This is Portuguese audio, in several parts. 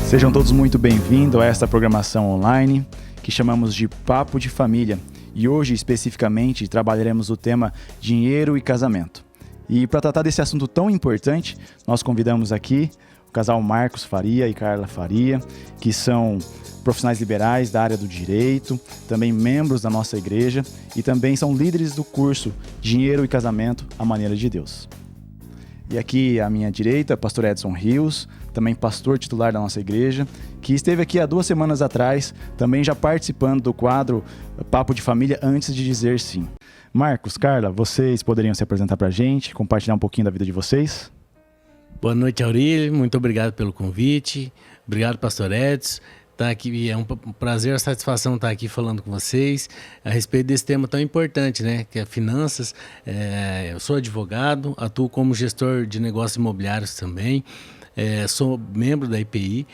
Sejam todos muito bem-vindos a esta programação online que chamamos de Papo de Família. E hoje, especificamente, trabalharemos o tema dinheiro e casamento. E para tratar desse assunto tão importante, nós convidamos aqui o casal Marcos Faria e Carla Faria, que são profissionais liberais da área do direito, também membros da nossa igreja e também são líderes do curso Dinheiro e Casamento, a Maneira de Deus. E aqui à minha direita, pastor Edson Rios, também pastor titular da nossa igreja, que esteve aqui há 2 semanas atrás, também já participando do quadro Papo de Família antes de dizer sim. Marcos, Carla, vocês poderiam se apresentar para a gente, compartilhar um pouquinho da vida de vocês? Boa noite, Aurílio. Muito obrigado pelo convite. Obrigado, pastor Edson. Tá aqui, é um prazer, uma satisfação estar aqui falando com vocês a respeito desse tema tão importante, né? Que é finanças. Eu sou advogado, atuo como gestor de negócios imobiliários também. Sou membro da IPI.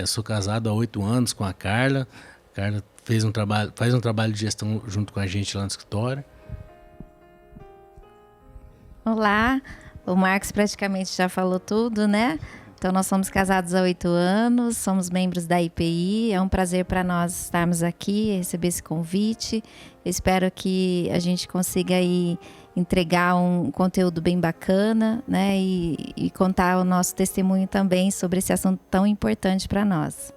Sou casado há 8 anos com a Carla. A Carla faz um trabalho de gestão junto com a gente lá no escritório. Olá, o Marcos praticamente já falou tudo, né? Então, nós somos casados há 8 anos, somos membros da IPI. É um prazer para nós estarmos aqui, receber esse convite. Espero que a gente consiga aí entregar um conteúdo bem bacana, né? E contar o nosso testemunho também sobre esse assunto tão importante para nós.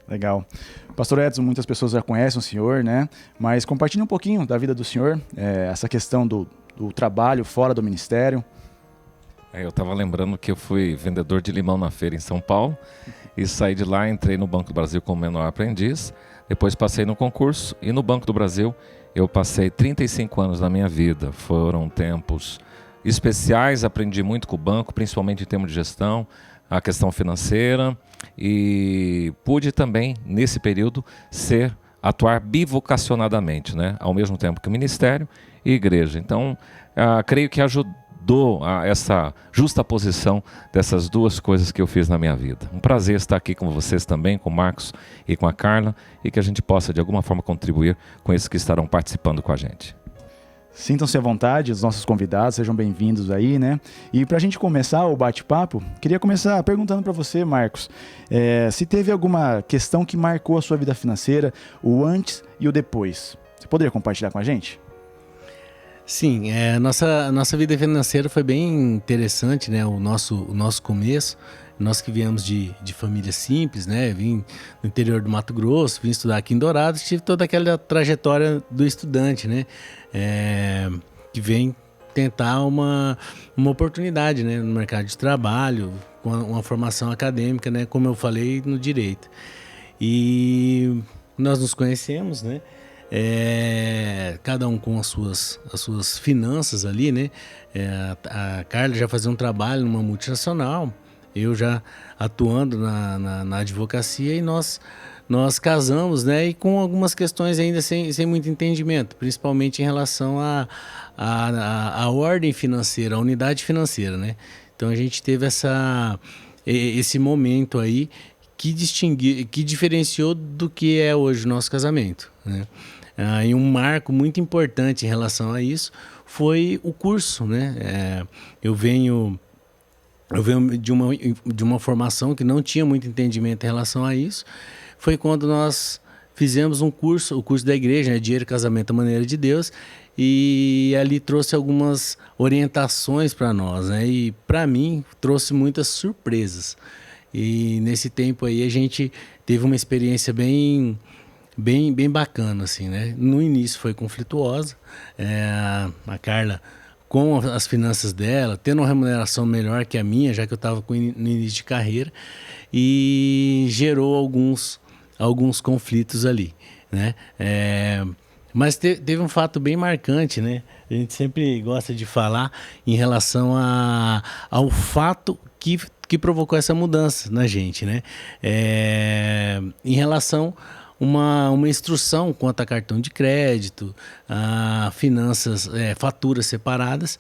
Legal. Pastor Edson, muitas pessoas já conhecem o senhor, né? Mas compartilhe um pouquinho da vida do senhor, essa questão do trabalho fora do ministério. Eu estava lembrando que eu fui vendedor de limão na feira em São Paulo e saí de lá, entrei no Banco do Brasil como menor aprendiz, depois passei no concurso e no Banco do Brasil eu passei 35 anos da minha vida. Foram tempos especiais, aprendi muito com o banco, principalmente em termos de gestão, a questão financeira e pude também, nesse período, atuar bivocacionadamente, né? Ao mesmo tempo que ministério e igreja. Então, creio que ajudou a essa justa posição dessas 2 coisas que eu fiz na minha vida. Um prazer estar aqui com vocês também, com o Marcos e com a Carla, e que a gente possa de alguma forma contribuir com esses que estarão participando com a gente. Sintam-se à vontade, os nossos convidados, sejam bem-vindos aí, né? E para a gente começar o bate-papo, queria começar perguntando para você, Marcos, se teve alguma questão que marcou a sua vida financeira, o antes e o depois. Você poderia compartilhar com a gente? Sim, nossa vida financeira foi bem interessante, né? O nosso começo, nós que viemos de família simples, né? Vim do interior do Mato Grosso, vim estudar aqui em Dourados, tive toda aquela trajetória do estudante, né? Que vem tentar uma oportunidade, né? No mercado de trabalho, com uma formação acadêmica, né? Como eu falei, no direito. E nós nos conhecemos, né? Cada um com as suas finanças ali, né? A Carla já fazia um trabalho numa multinacional, eu já atuando na advocacia, e nós casamos, né? E com algumas questões ainda sem muito entendimento, principalmente em relação à ordem financeira, à unidade financeira, né? Então a gente teve esse momento aí que diferenciou do que é hoje o nosso casamento, né? E um marco muito importante em relação a isso foi o curso, né? Eu venho de uma formação que não tinha muito entendimento em relação a isso. Foi quando nós fizemos o curso da igreja, né? Dinheiro, Casamento, a Maneira de Deus, e ali trouxe algumas orientações para nós, né? E para mim trouxe muitas surpresas. E nesse tempo aí a gente teve uma experiência bem bacana, assim, né? No início foi conflituosa, a Carla com as finanças dela, tendo uma remuneração melhor que a minha, já que eu estava no início de carreira, e gerou alguns conflitos ali, né? Mas teve um fato bem marcante, né? A gente sempre gosta de falar em relação ao fato que provocou essa mudança na gente, né? Em relação uma instrução quanto a cartão de crédito, a finanças, faturas separadas,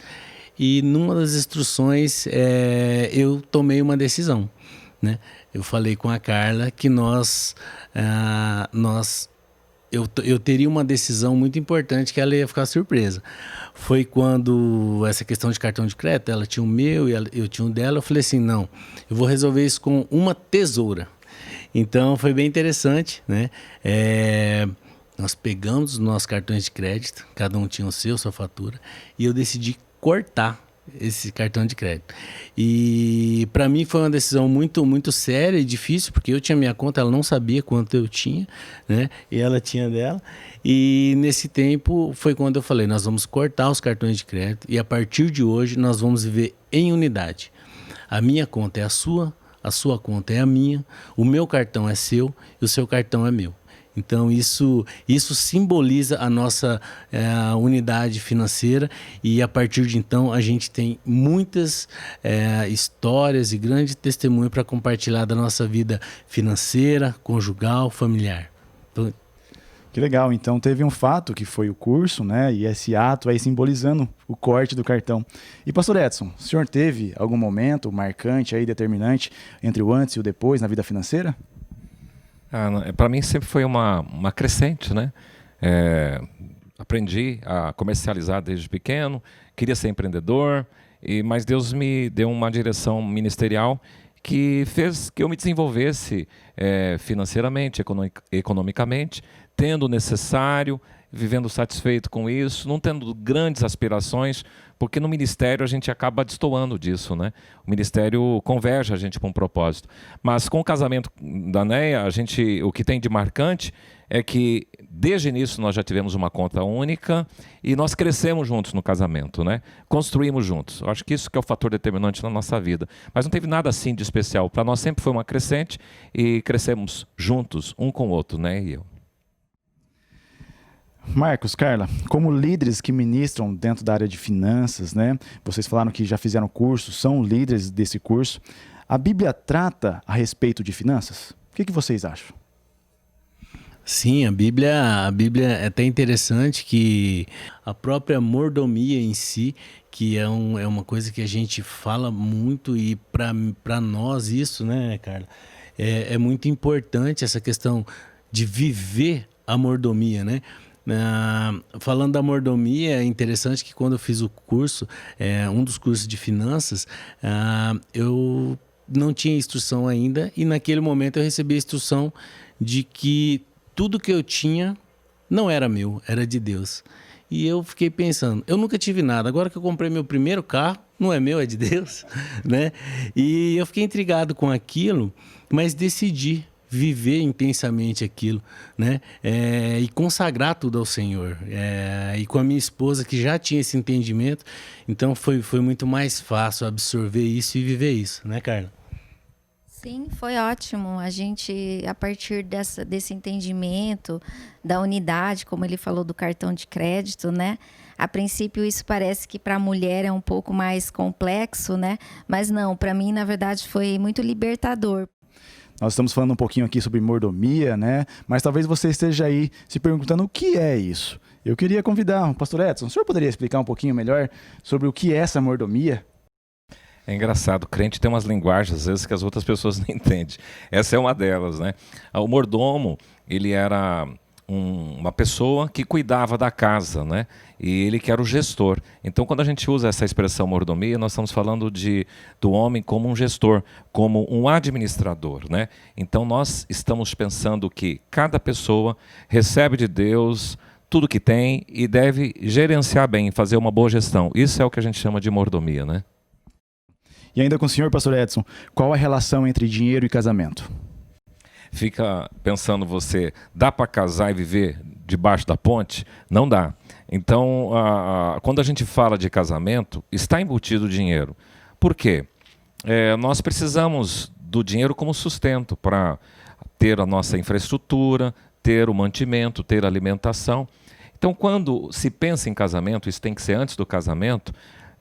e numa das instruções eu tomei uma decisão, né? Eu falei com a Carla que eu teria uma decisão muito importante que ela ia ficar surpresa. Foi quando essa questão de cartão de crédito, ela tinha o meu e eu tinha um dela, eu falei assim, não, eu vou resolver isso com uma tesoura. Então foi bem interessante, né? Nós pegamos os nossos cartões de crédito, cada um tinha o seu, sua fatura, e eu decidi cortar esse cartão de crédito. E para mim foi uma decisão muito, muito séria e difícil, porque eu tinha minha conta, ela não sabia quanto eu tinha, né? E ela tinha dela. E nesse tempo foi quando eu falei, nós vamos cortar os cartões de crédito e a partir de hoje nós vamos viver em unidade. A minha conta é a sua conta é a minha, o meu cartão é seu e o seu cartão é meu. Então isso simboliza a nossa unidade financeira e a partir de então a gente tem muitas histórias e grandes testemunhos para compartilhar da nossa vida financeira, conjugal, familiar. Então, que legal, então teve um fato que foi o curso, né? E esse ato aí simbolizando o corte do cartão. E pastor Edson, o senhor teve algum momento marcante aí, determinante, entre o antes e o depois na vida financeira? Para mim sempre foi uma crescente, né? Aprendi a comercializar desde pequeno, queria ser empreendedor, mas Deus me deu uma direção ministerial que fez que eu me desenvolvesse financeiramente, economicamente, tendo o necessário, vivendo satisfeito com isso, não tendo grandes aspirações, porque no ministério a gente acaba destoando disso, né? O ministério converge a gente para um propósito. Mas com o casamento da Neia, o que tem de marcante é que desde o início nós já tivemos uma conta única e nós crescemos juntos no casamento, né? Construímos juntos. Eu acho que isso que é o fator determinante na nossa vida. Mas não teve nada assim de especial. Para nós sempre foi uma crescente e crescemos juntos, um com o outro, né? E eu. Marcos, Carla, como líderes que ministram dentro da área de finanças, né? Vocês falaram que já fizeram curso, são líderes desse curso. A Bíblia trata a respeito de finanças? O que vocês acham? Sim, a Bíblia é até interessante que a própria mordomia em si, que é uma coisa que a gente fala muito e para nós isso, né, Carla? É muito importante essa questão de viver a mordomia, né? Falando da mordomia, é interessante que quando eu fiz o curso, um dos cursos de finanças, eu não tinha instrução ainda e naquele momento eu recebi a instrução de que tudo que eu tinha não era meu, era de Deus. E eu fiquei pensando, eu nunca tive nada, agora que eu comprei meu primeiro carro, não é meu, é de Deus, né? E eu fiquei intrigado com aquilo, mas decidi viver intensamente aquilo, né? E consagrar tudo ao Senhor. E com a minha esposa, que já tinha esse entendimento, então foi muito mais fácil absorver isso e viver isso, né, Carla? Sim, foi ótimo. A gente, a partir desse entendimento da unidade, como ele falou do cartão de crédito, né? A princípio isso parece que para a mulher é um pouco mais complexo, né? Mas não, para mim, na verdade, foi muito libertador. Nós estamos falando um pouquinho aqui sobre mordomia, né? Mas talvez você esteja aí se perguntando o que é isso. Eu queria convidar o pastor Edson. O senhor poderia explicar um pouquinho melhor sobre o que é essa mordomia? É engraçado, o crente tem umas linguagens, às vezes, que as outras pessoas não entendem. Essa é uma delas, né? O mordomo, ele era uma pessoa que cuidava da casa, né? E ele que era o gestor. Então, quando a gente usa essa expressão mordomia, nós estamos falando do homem como um gestor, como um administrador, né? Então, nós estamos pensando que cada pessoa recebe de Deus tudo que tem e deve gerenciar bem, fazer uma boa gestão. Isso é o que a gente chama de mordomia, né? E ainda com o senhor, pastor Edson, qual a relação entre dinheiro e casamento? Fica pensando você, dá para casar e viver debaixo da ponte? Não dá. Então, quando a gente fala de casamento, está embutido o dinheiro. Por quê? Nós precisamos do dinheiro como sustento para ter a nossa infraestrutura, ter o mantimento, ter a alimentação. Então, quando se pensa em casamento, isso tem que ser antes do casamento,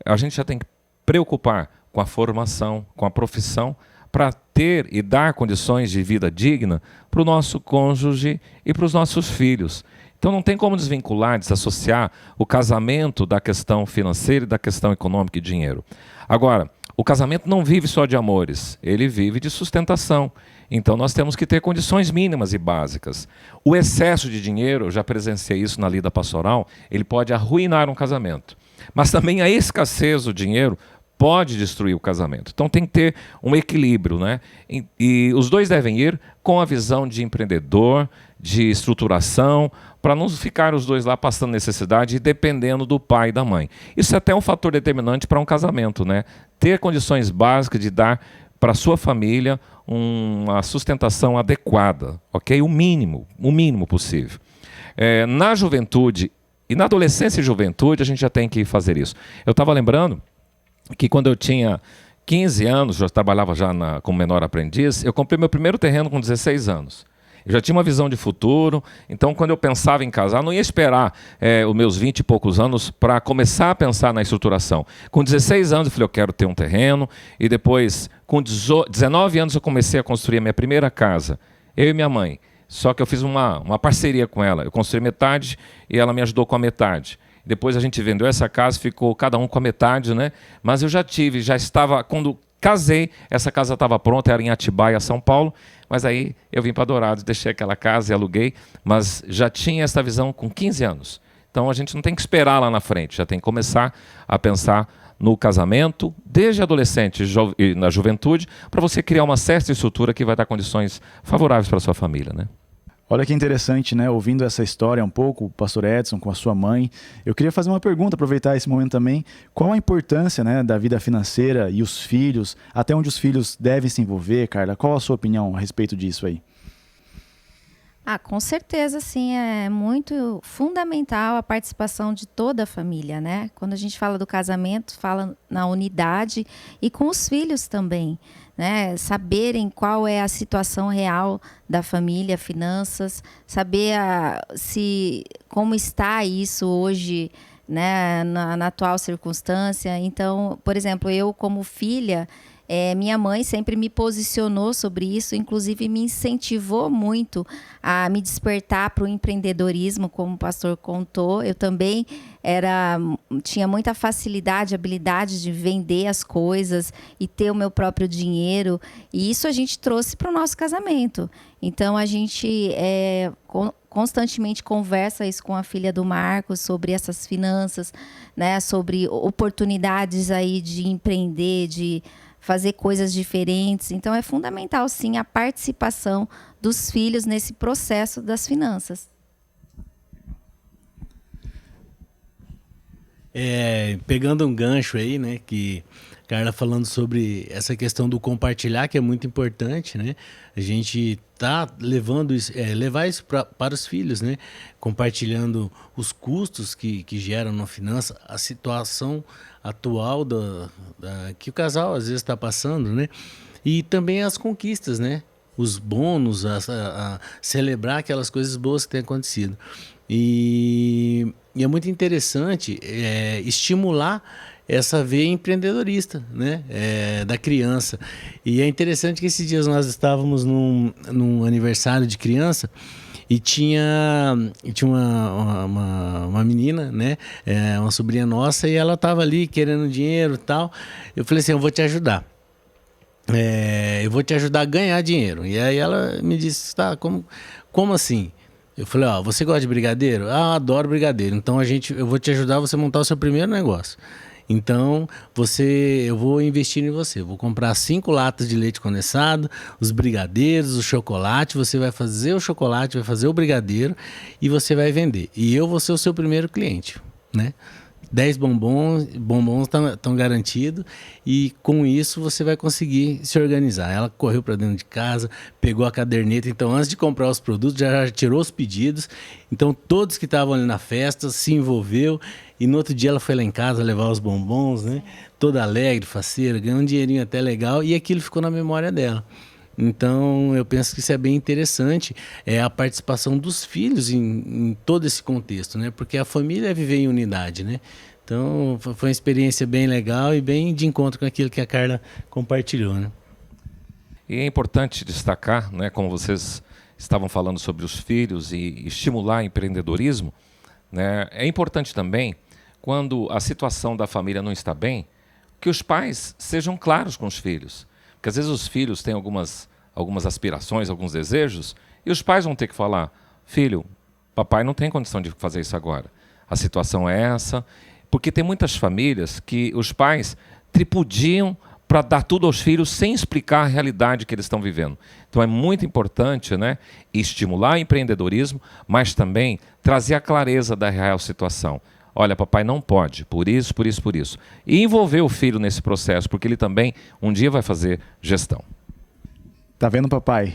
a gente já tem que preocupar com a formação, com a profissão, para ter e dar condições de vida digna para o nosso cônjuge e para os nossos filhos. Então não tem como desvincular, desassociar o casamento da questão financeira e da questão econômica e dinheiro. Agora, O casamento não vive só de amores, ele vive de sustentação. Então nós temos que ter condições mínimas e básicas. O excesso de dinheiro, eu já presenciei isso na lida pastoral, ele pode arruinar um casamento. Mas também a escassez do dinheiro pode destruir o casamento. Então tem que ter um equilíbrio, né? E os dois devem ir com a visão de empreendedor, de estruturação, para não ficar os dois lá passando necessidade e dependendo do pai e da mãe. Isso é até um fator determinante para um casamento, né? Ter condições básicas de dar para a sua família uma sustentação adequada, ok? O mínimo possível. Na juventude e na adolescência e juventude a gente já tem que fazer isso. Eu estava lembrando que quando eu tinha 15 anos, já trabalhava já como menor aprendiz, eu comprei meu primeiro terreno com 16 anos. Eu já tinha uma visão de futuro, então quando eu pensava em casar, não ia esperar os meus 20 e poucos anos para começar a pensar na estruturação. Com 16 anos eu falei, eu quero ter um terreno, e depois com 19 anos eu comecei a construir a minha primeira casa, eu e minha mãe. Só que eu fiz uma parceria com ela, eu construí metade e ela me ajudou com a metade. Depois a gente vendeu essa casa, ficou cada um com a metade, né? Mas eu já estava, quando casei, essa casa estava pronta, era em Atibaia, São Paulo, mas aí eu vim para Dourados, deixei aquela casa e aluguei, mas já tinha essa visão com 15 anos. Então a gente não tem que esperar lá na frente, já tem que começar a pensar no casamento, desde adolescente e na juventude, para você criar uma certa estrutura que vai dar condições favoráveis para a sua família, né? Olha que interessante, né? Ouvindo essa história um pouco, o pastor Edson com a sua mãe, eu queria fazer uma pergunta, aproveitar esse momento também. Qual a importância, né, da vida financeira e os filhos, até onde os filhos devem se envolver, Carla? Qual a sua opinião a respeito disso aí? Com certeza, sim, é muito fundamental a participação de toda a família, né? Quando a gente fala do casamento, fala na unidade e com os filhos também, né? Saberem qual é a situação real da família, finanças, saber como está isso hoje, né? Na atual circunstância. Então, por exemplo, eu como filha, minha mãe sempre me posicionou sobre isso, inclusive me incentivou muito a me despertar para o empreendedorismo, como o pastor contou. Eu também tinha muita facilidade, habilidade de vender as coisas e ter o meu próprio dinheiro. E isso a gente trouxe para o nosso casamento. Então, a gente constantemente conversa isso com a filha do Marcos sobre essas finanças, né? Sobre oportunidades aí de empreender, de fazer coisas diferentes. Então, é fundamental, sim, a participação dos filhos nesse processo das finanças. Pegando um gancho aí, né, que a Carla falando sobre essa questão do compartilhar, que é muito importante, né? A gente tá levando isso, levar isso para os filhos, né? Compartilhando os custos que geram na finança, a situação atual que o casal às vezes está passando, né? E também as conquistas, né? Os bônus, a celebrar aquelas coisas boas que têm acontecido. E é muito interessante estimular essa veia empreendedorista, né? Da criança. E é interessante que esses dias nós estávamos num aniversário de criança e tinha uma menina, né? Uma sobrinha nossa, e ela estava ali querendo dinheiro e tal. Eu falei assim, eu vou te ajudar. Eu vou te ajudar a ganhar dinheiro. E aí ela me disse, tá, como assim? Eu falei, você gosta de brigadeiro? Ah, adoro brigadeiro. Então eu vou te ajudar a você montar o seu primeiro negócio. Então, eu vou investir em você. Vou comprar 5 latas de leite condensado, os brigadeiros, o chocolate. Você vai fazer o chocolate, vai fazer o brigadeiro e você vai vender. E eu vou ser o seu primeiro cliente, né? 10 bombons estão garantidos, e com isso você vai conseguir se organizar. Ela correu para dentro de casa, pegou a caderneta, então antes de comprar os produtos já tirou os pedidos, então todos que estavam ali na festa se envolveu, e no outro dia ela foi lá em casa levar os bombons, né? Toda alegre, faceira, ganhou um dinheirinho até legal, e aquilo ficou na memória dela. Então, eu penso que isso é bem interessante, a participação dos filhos em todo esse contexto, né? Porque a família é viver em unidade, né? Então, foi uma experiência bem legal e bem de encontro com aquilo que a Carla compartilhou, né? E é importante destacar, né, como vocês estavam falando sobre os filhos e estimular empreendedorismo, né? É importante também, quando a situação da família não está bem, que os pais sejam claros com os filhos. Porque às vezes os filhos têm algumas aspirações, alguns desejos, e os pais vão ter que falar: filho, papai não tem condição de fazer isso agora. A situação é essa. Porque tem muitas famílias que os pais tripudiam para dar tudo aos filhos sem explicar a realidade que eles estão vivendo. Então é muito importante, né, estimular o empreendedorismo, mas também trazer a clareza da real situação. Olha, papai não pode, por isso, por isso, por isso. E envolver o filho nesse processo, porque ele também um dia vai fazer gestão. Tá vendo, papai?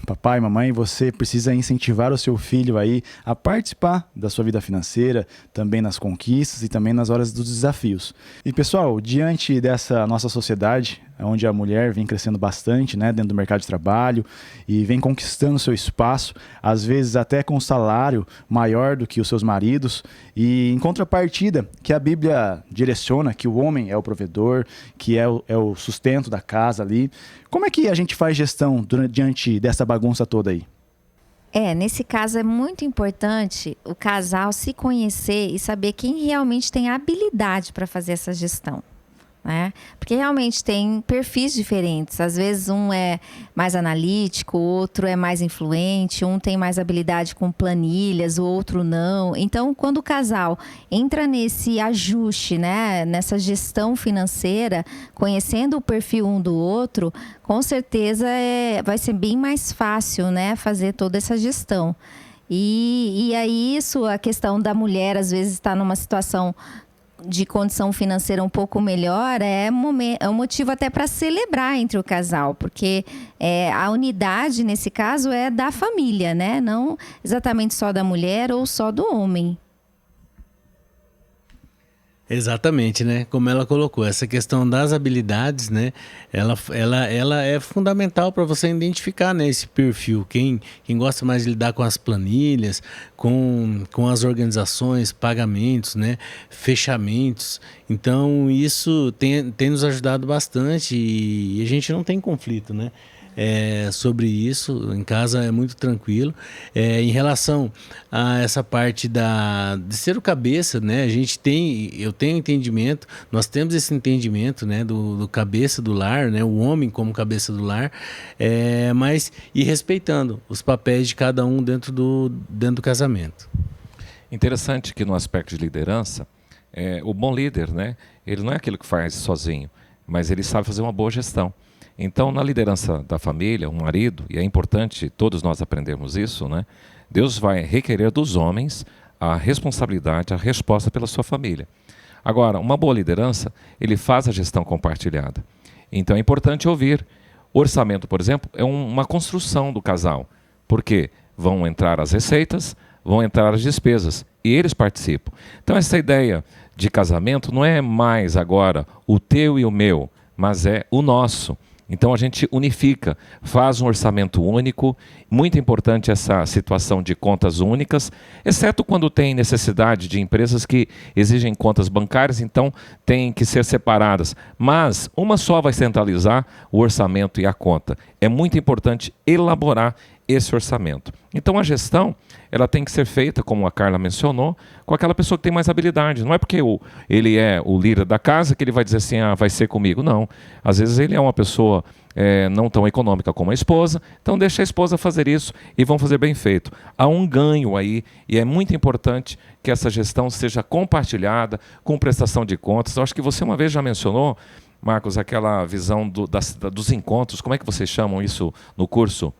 Papai, mamãe, você precisa incentivar o seu filho aí a participar da sua vida financeira, também nas conquistas e também nas horas dos desafios. E, pessoal, diante dessa nossa sociedade, onde a mulher vem crescendo bastante, né, dentro do mercado de trabalho e vem conquistando seu espaço, às vezes até com um salário maior do que os seus maridos, e em contrapartida, que a Bíblia direciona que o homem é o provedor, que é o sustento da casa ali. Como é que a gente faz gestão diante dessa bagunça toda aí? Nesse caso é muito importante o casal se conhecer e saber quem realmente tem habilidade para fazer essa gestão, né? Porque realmente tem perfis diferentes. Às vezes um é mais analítico, o outro é mais influente, um tem mais habilidade com planilhas, o outro não. Então, quando o casal entra nesse ajuste, né, nessa gestão financeira, conhecendo o perfil um do outro, com certeza vai ser bem mais fácil, né, fazer toda essa gestão. E aí a questão da mulher às vezes está numa situação de condição financeira um pouco melhor, é um motivo até para celebrar entre o casal, porque a unidade nesse caso é da família, né? Não exatamente só da mulher ou só do homem. Exatamente, né? Como ela colocou, essa questão das habilidades, né? Ela é fundamental para você identificar, né, esse perfil. Quem gosta mais de lidar com as planilhas, com as organizações, pagamentos, né? Fechamentos. Então, isso tem nos ajudado bastante e a gente não tem conflito, né? Sobre isso, em casa é muito tranquilo. Em relação a essa parte de ser o cabeça, né? Eu tenho entendimento, nós temos esse entendimento, né, do cabeça do lar, né, o homem como cabeça do lar, mas e respeitando os papéis de cada um dentro do casamento. Interessante que no aspecto de liderança, o bom líder, né, ele não é aquele que faz sozinho, mas ele sabe fazer uma boa gestão. Então, na liderança da família, um marido, e é importante todos nós aprendermos isso, né? Deus vai requerer dos homens a responsabilidade, a resposta pela sua família. Agora, uma boa liderança, ele faz a gestão compartilhada. Então, é importante ouvir. O orçamento, por exemplo, é uma construção do casal. Porque vão entrar as receitas, vão entrar as despesas, e eles participam. Então, essa ideia de casamento não é mais agora o teu e o meu, mas é o nosso. Então a gente unifica, faz um orçamento único, muito importante essa situação de contas únicas, exceto quando tem necessidade de empresas que exigem contas bancárias, então tem que ser separadas. Mas uma só vai centralizar o orçamento e a conta. É muito importante elaborar esse orçamento. Então a gestão, ela tem que ser feita, como a Carla mencionou, com aquela pessoa que tem mais habilidade. Não é porque ele é o líder da casa que ele vai dizer assim, vai ser comigo. Não. Às vezes ele é uma pessoa não tão econômica como a esposa, então deixa a esposa fazer isso e vão fazer bem feito. Há um ganho aí e é muito importante que essa gestão seja compartilhada com prestação de contas. Eu acho que você uma vez já mencionou, Marcos, aquela visão dos encontros. Como é que vocês chamam isso no curso?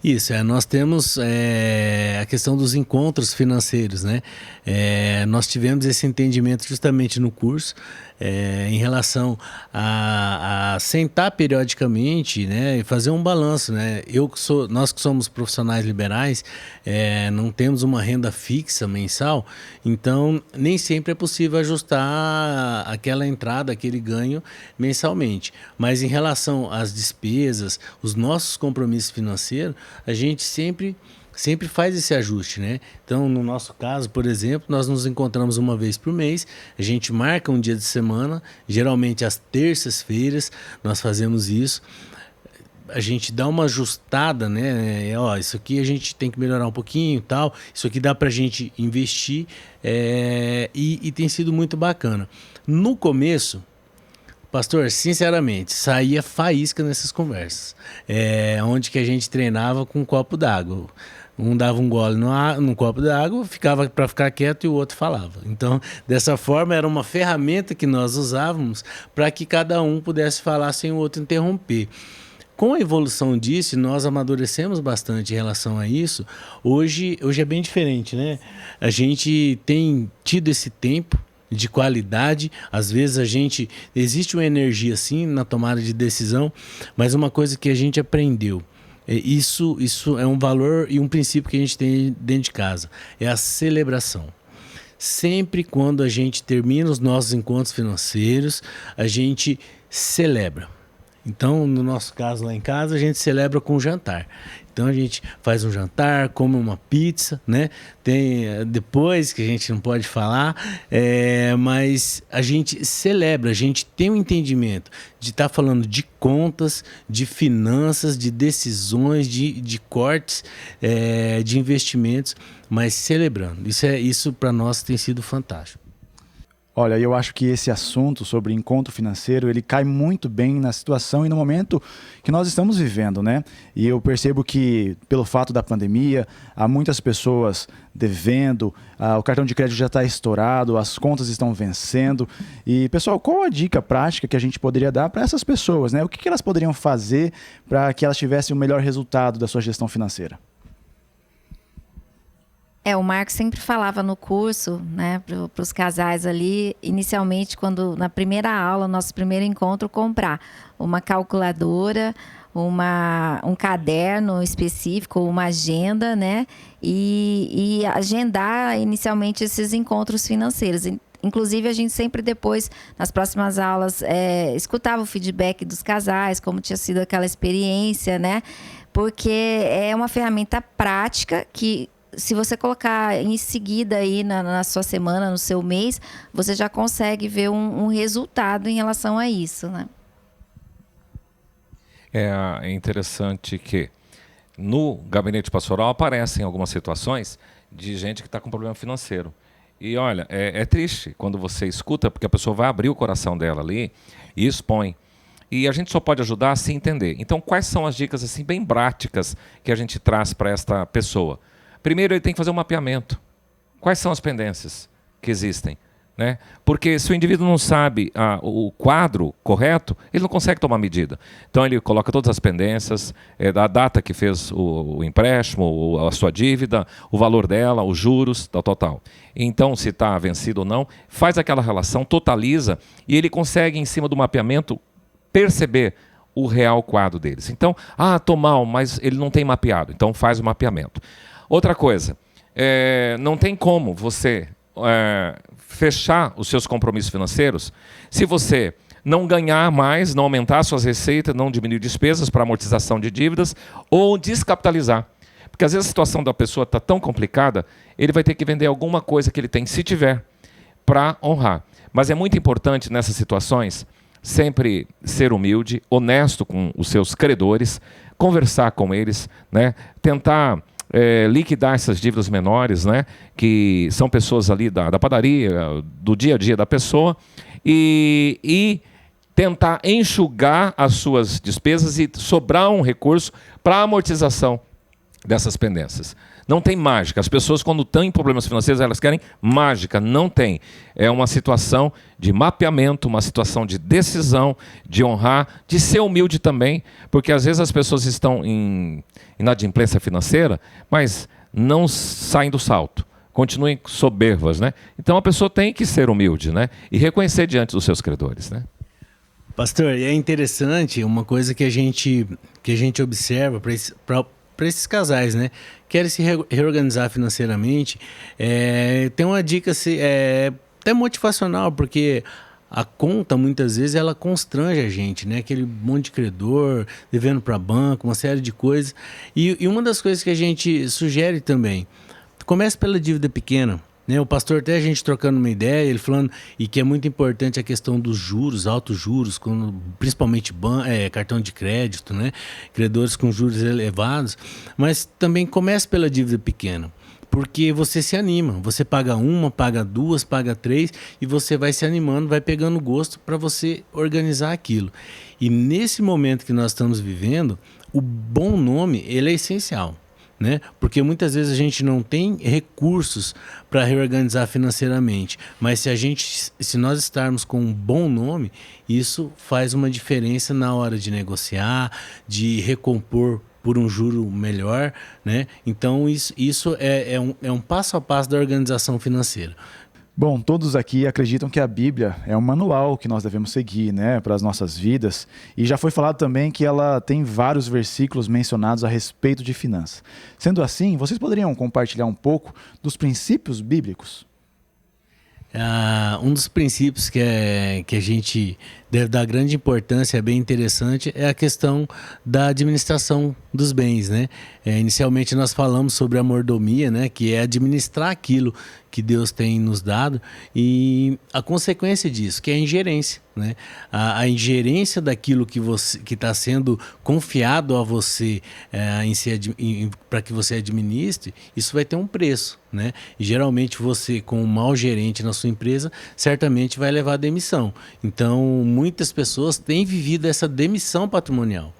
Isso, nós temos a questão dos encontros financeiros, né? Nós tivemos esse entendimento justamente no curso, em relação a sentar periodicamente, né, e fazer um balanço, né? Nós que somos profissionais liberais, não temos uma renda fixa mensal, então nem sempre é possível ajustar aquela entrada, aquele ganho mensalmente. Mas em relação às despesas, os nossos compromissos financeiros, a gente sempre faz esse ajuste, né? Então, no nosso caso, por exemplo, nós nos encontramos uma vez por mês, a gente marca um dia de semana, geralmente às terças-feiras nós fazemos isso, a gente dá uma ajustada, né? Isso aqui a gente tem que melhorar um pouquinho e tal, isso aqui dá pra gente investir, e tem sido muito bacana. No começo, Pastor, sinceramente, saía faísca nessas conversas. Onde que a gente treinava com um copo d'água. Um dava um gole no copo d'água, ficava para ficar quieto e o outro falava. Então, dessa forma, era uma ferramenta que nós usávamos para que cada um pudesse falar sem o outro interromper. Com a evolução disso, nós amadurecemos bastante em relação a isso. Hoje é bem diferente, né? A gente tem tido esse tempo de qualidade. Às vezes existe uma energia sim na tomada de decisão, mas uma coisa que a gente aprendeu, isso é um valor e um princípio que a gente tem dentro de casa, é a celebração. Sempre quando a gente termina os nossos encontros financeiros, a gente celebra. Então, no nosso caso lá em casa, a gente celebra com um jantar. Então a gente faz um jantar, come uma pizza, né? Tem depois que a gente não pode falar, mas a gente celebra, a gente tem um entendimento de estar falando de contas, de finanças, de decisões, de cortes, de investimentos, mas celebrando. Isso para nós tem sido fantástico. Olha, eu acho que esse assunto sobre encontro financeiro, ele cai muito bem na situação e no momento que nós estamos vivendo, né? E eu percebo que, pelo fato da pandemia, há muitas pessoas devendo, o cartão de crédito já está estourado, as contas estão vencendo. E, pessoal, qual a dica prática que a gente poderia dar para essas pessoas, né? O que elas poderiam fazer para que elas tivessem o melhor resultado da sua gestão financeira? O Marcos sempre falava no curso, né, para os casais ali, inicialmente, na primeira aula, nosso primeiro encontro, comprar uma calculadora, um caderno específico, uma agenda, né, e agendar inicialmente esses encontros financeiros. Inclusive, a gente sempre depois, nas próximas aulas, escutava o feedback dos casais, como tinha sido aquela experiência, né, porque é uma ferramenta prática que, se você colocar em seguida aí na sua semana, no seu mês, você já consegue ver um resultado em relação a isso, né? É interessante que no gabinete pastoral aparecem algumas situações de gente que está com problema financeiro. E olha, é triste quando você escuta, porque a pessoa vai abrir o coração dela ali e expõe. E a gente só pode ajudar a se entender. Então, quais são as dicas assim bem práticas que a gente traz para esta pessoa? Primeiro, ele tem que fazer um mapeamento. Quais são as pendências que existem? Né? Porque se o indivíduo não sabe o quadro correto, ele não consegue tomar medida. Então, ele coloca todas as pendências, a data que fez o empréstimo, a sua dívida, o valor dela, os juros, tal. Então, se está vencido ou não, faz aquela relação, totaliza, e ele consegue, em cima do mapeamento, perceber o real quadro deles. Então, estou mal, mas ele não tem mapeado. Então, faz o mapeamento. Outra coisa, não tem como você fechar os seus compromissos financeiros se você não ganhar mais, não aumentar suas receitas, não diminuir despesas para amortização de dívidas ou descapitalizar. Porque às vezes a situação da pessoa está tão complicada, ele vai ter que vender alguma coisa que ele tem, se tiver, para honrar. Mas é muito importante nessas situações sempre ser humilde, honesto com os seus credores, conversar com eles, né? Tentar liquidar essas dívidas menores, né? Que são pessoas ali da padaria, do dia a dia da pessoa, e tentar enxugar as suas despesas e sobrar um recurso para a amortização dessas pendências. Não tem mágica. As pessoas, quando estão em problemas financeiros, elas querem mágica. Não tem. É uma situação de mapeamento, uma situação de decisão, de honrar, de ser humilde também, porque às vezes as pessoas estão em inadimplência financeira, mas não saem do salto. Continuem soberbas, né? Então a pessoa tem que ser humilde, né? E reconhecer diante dos seus credores, né? Pastor, é interessante uma coisa que a gente observa para esses casais, né? Querem se reorganizar financeiramente. Tem uma dica até motivacional, porque a conta, muitas vezes, ela constrange a gente, né? Aquele monte de credor, devendo para banco, uma série de coisas. E uma das coisas que a gente sugere também, comece pela dívida pequena. O pastor, até a gente trocando uma ideia, ele falando, e que é muito importante a questão dos juros, altos juros, principalmente cartão de crédito, né? Credores com juros elevados, mas também comece pela dívida pequena. porque você se anima. Você paga uma, paga duas, paga três, e você vai se animando, vai pegando gosto para você organizar aquilo. E nesse momento que nós estamos vivendo, o bom nome, ele é essencial, né? Porque muitas vezes a gente não tem recursos para reorganizar financeiramente, mas se nós estarmos com um bom nome, isso faz uma diferença na hora de negociar, de recompor por um juro melhor, né? Então isso é um passo a passo da organização financeira. Bom, todos aqui acreditam que a Bíblia é um manual que nós devemos seguir, né, para as nossas vidas. E já foi falado também que ela tem vários versículos mencionados a respeito de finanças. Sendo assim, vocês poderiam compartilhar um pouco dos princípios bíblicos? Um dos princípios que a gente deve dar grande importância, é bem interessante, é a questão da administração dos bens, né? Inicialmente nós falamos sobre a mordomia, né? Que é administrar aquilo que Deus tem nos dado, e a consequência disso, que é a ingerência, né? A ingerência daquilo que está sendo confiado a você para que você administre, isso vai ter um preço, né? E geralmente você, com um mau gerente na sua empresa, certamente vai levar à demissão. Então, muitas pessoas têm vivido essa demissão patrimonial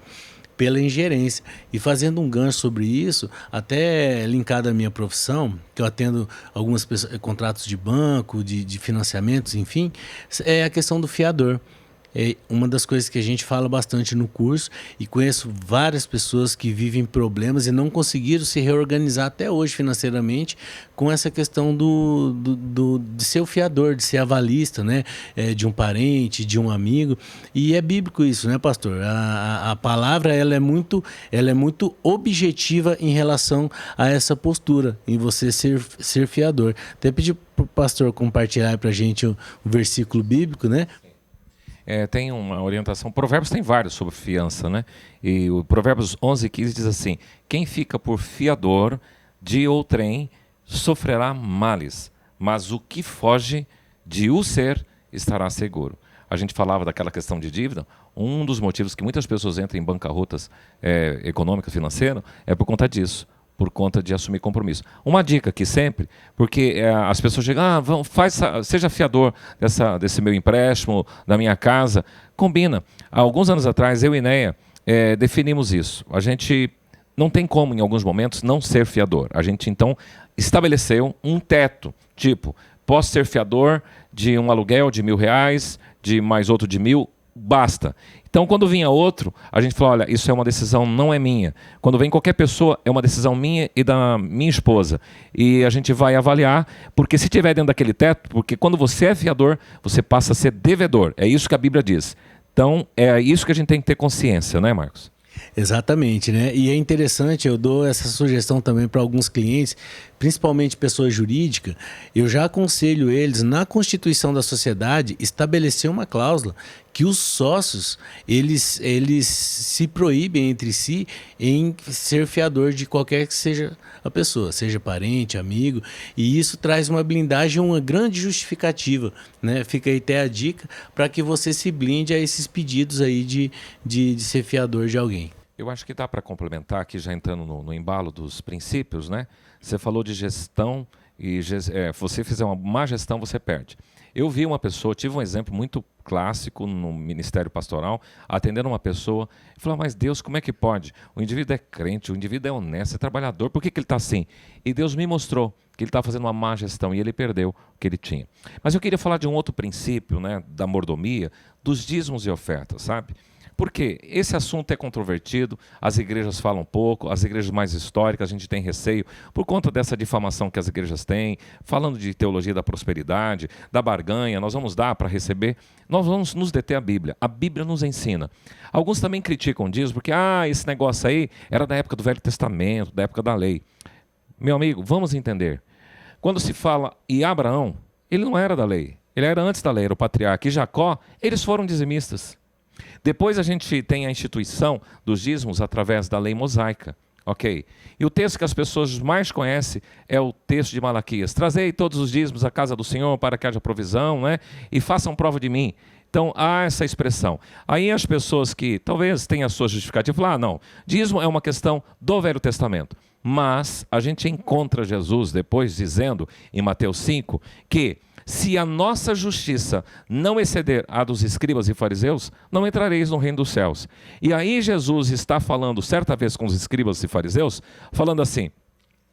pela ingerência. E fazendo um gancho sobre isso, até linkado à minha profissão, que eu atendo algumas pessoas, contratos de banco, de financiamentos, enfim, é a questão do fiador. É uma das coisas que a gente fala bastante no curso, e conheço várias pessoas que vivem problemas e não conseguiram se reorganizar até hoje financeiramente com essa questão de ser o fiador, de ser avalista, né? De um parente, de um amigo. E é bíblico isso, né, pastor? A palavra ela é muito objetiva em relação a essa postura, em você ser fiador. Até pedi para o pastor compartilhar para a gente o versículo bíblico, né? Tem uma orientação. Provérbios tem vários sobre fiança, né? E o Provérbios 11:15 diz assim: quem fica por fiador de outrem sofrerá males, mas o que foge de o ser estará seguro. A gente falava daquela questão de dívida. Um dos motivos que muitas pessoas entram em bancarrotas econômicas, financeiras, é por conta disso, por conta de assumir compromisso. Uma dica aqui sempre, porque as pessoas chegam, seja fiador desse meu empréstimo, da minha casa. Combina. Há alguns anos atrás, eu e Neia definimos isso. A gente não tem como, em alguns momentos, não ser fiador. A gente, então, estabeleceu um teto, tipo, posso ser fiador de um aluguel de R$1.000, de mais outro de 1.000, basta. Então, quando vinha outro, a gente falou, olha, isso é uma decisão, não é minha. Quando vem qualquer pessoa, é uma decisão minha e da minha esposa. E a gente vai avaliar, porque se tiver dentro daquele teto, porque quando você é fiador, você passa a ser devedor. É isso que a Bíblia diz. Então, é isso que a gente tem que ter consciência, né, Marcos? Exatamente, né? E é interessante, eu dou essa sugestão também para alguns clientes, principalmente pessoa jurídica. Eu já aconselho eles, na constituição da sociedade, estabelecer uma cláusula que os sócios, eles se proíbem entre si em ser fiador de qualquer que seja a pessoa, seja parente, amigo, e isso traz uma blindagem, uma grande justificativa, né? Fica aí até a dica para que você se blinde a esses pedidos aí de ser fiador de alguém. Eu acho que dá para complementar aqui, já entrando no embalo dos princípios, né? Você falou de gestão e você fizer uma má gestão, você perde. Eu vi uma pessoa, tive um exemplo muito clássico no Ministério Pastoral, atendendo uma pessoa, e falou, mas Deus, como é que pode? O indivíduo é crente, o indivíduo é honesto, é trabalhador, por que ele está assim? E Deus me mostrou que ele estava fazendo uma má gestão e ele perdeu o que ele tinha. Mas eu queria falar de um outro princípio, né, da mordomia, dos dízimos e ofertas, sabe? Porque esse assunto é controvertido, as igrejas falam pouco, as igrejas mais históricas a gente tem receio por conta dessa difamação que as igrejas têm, falando de teologia da prosperidade, da barganha, nós vamos dar para receber, nós vamos nos deter à Bíblia. A Bíblia nos ensina. Alguns também criticam disso, porque esse negócio aí era da época do Velho Testamento, da época da lei. Meu amigo, vamos entender. Quando se fala em Abraão, ele não era da lei, ele era antes da lei, era o patriarca, e Jacó, eles foram dizimistas. Depois a gente tem a instituição dos dízimos através da lei mosaica, ok? E o texto que as pessoas mais conhecem é o texto de Malaquias. Trazei todos os dízimos à casa do Senhor para que haja provisão, né? E façam prova de mim. Então há essa expressão. Aí as pessoas que talvez tenham a sua justificativa falam, não, dízimo é uma questão do Velho Testamento. Mas a gente encontra Jesus depois dizendo, em Mateus 5, que se a nossa justiça não exceder a dos escribas e fariseus, não entrareis no reino dos céus. E aí Jesus está falando, certa vez com os escribas e fariseus, falando assim: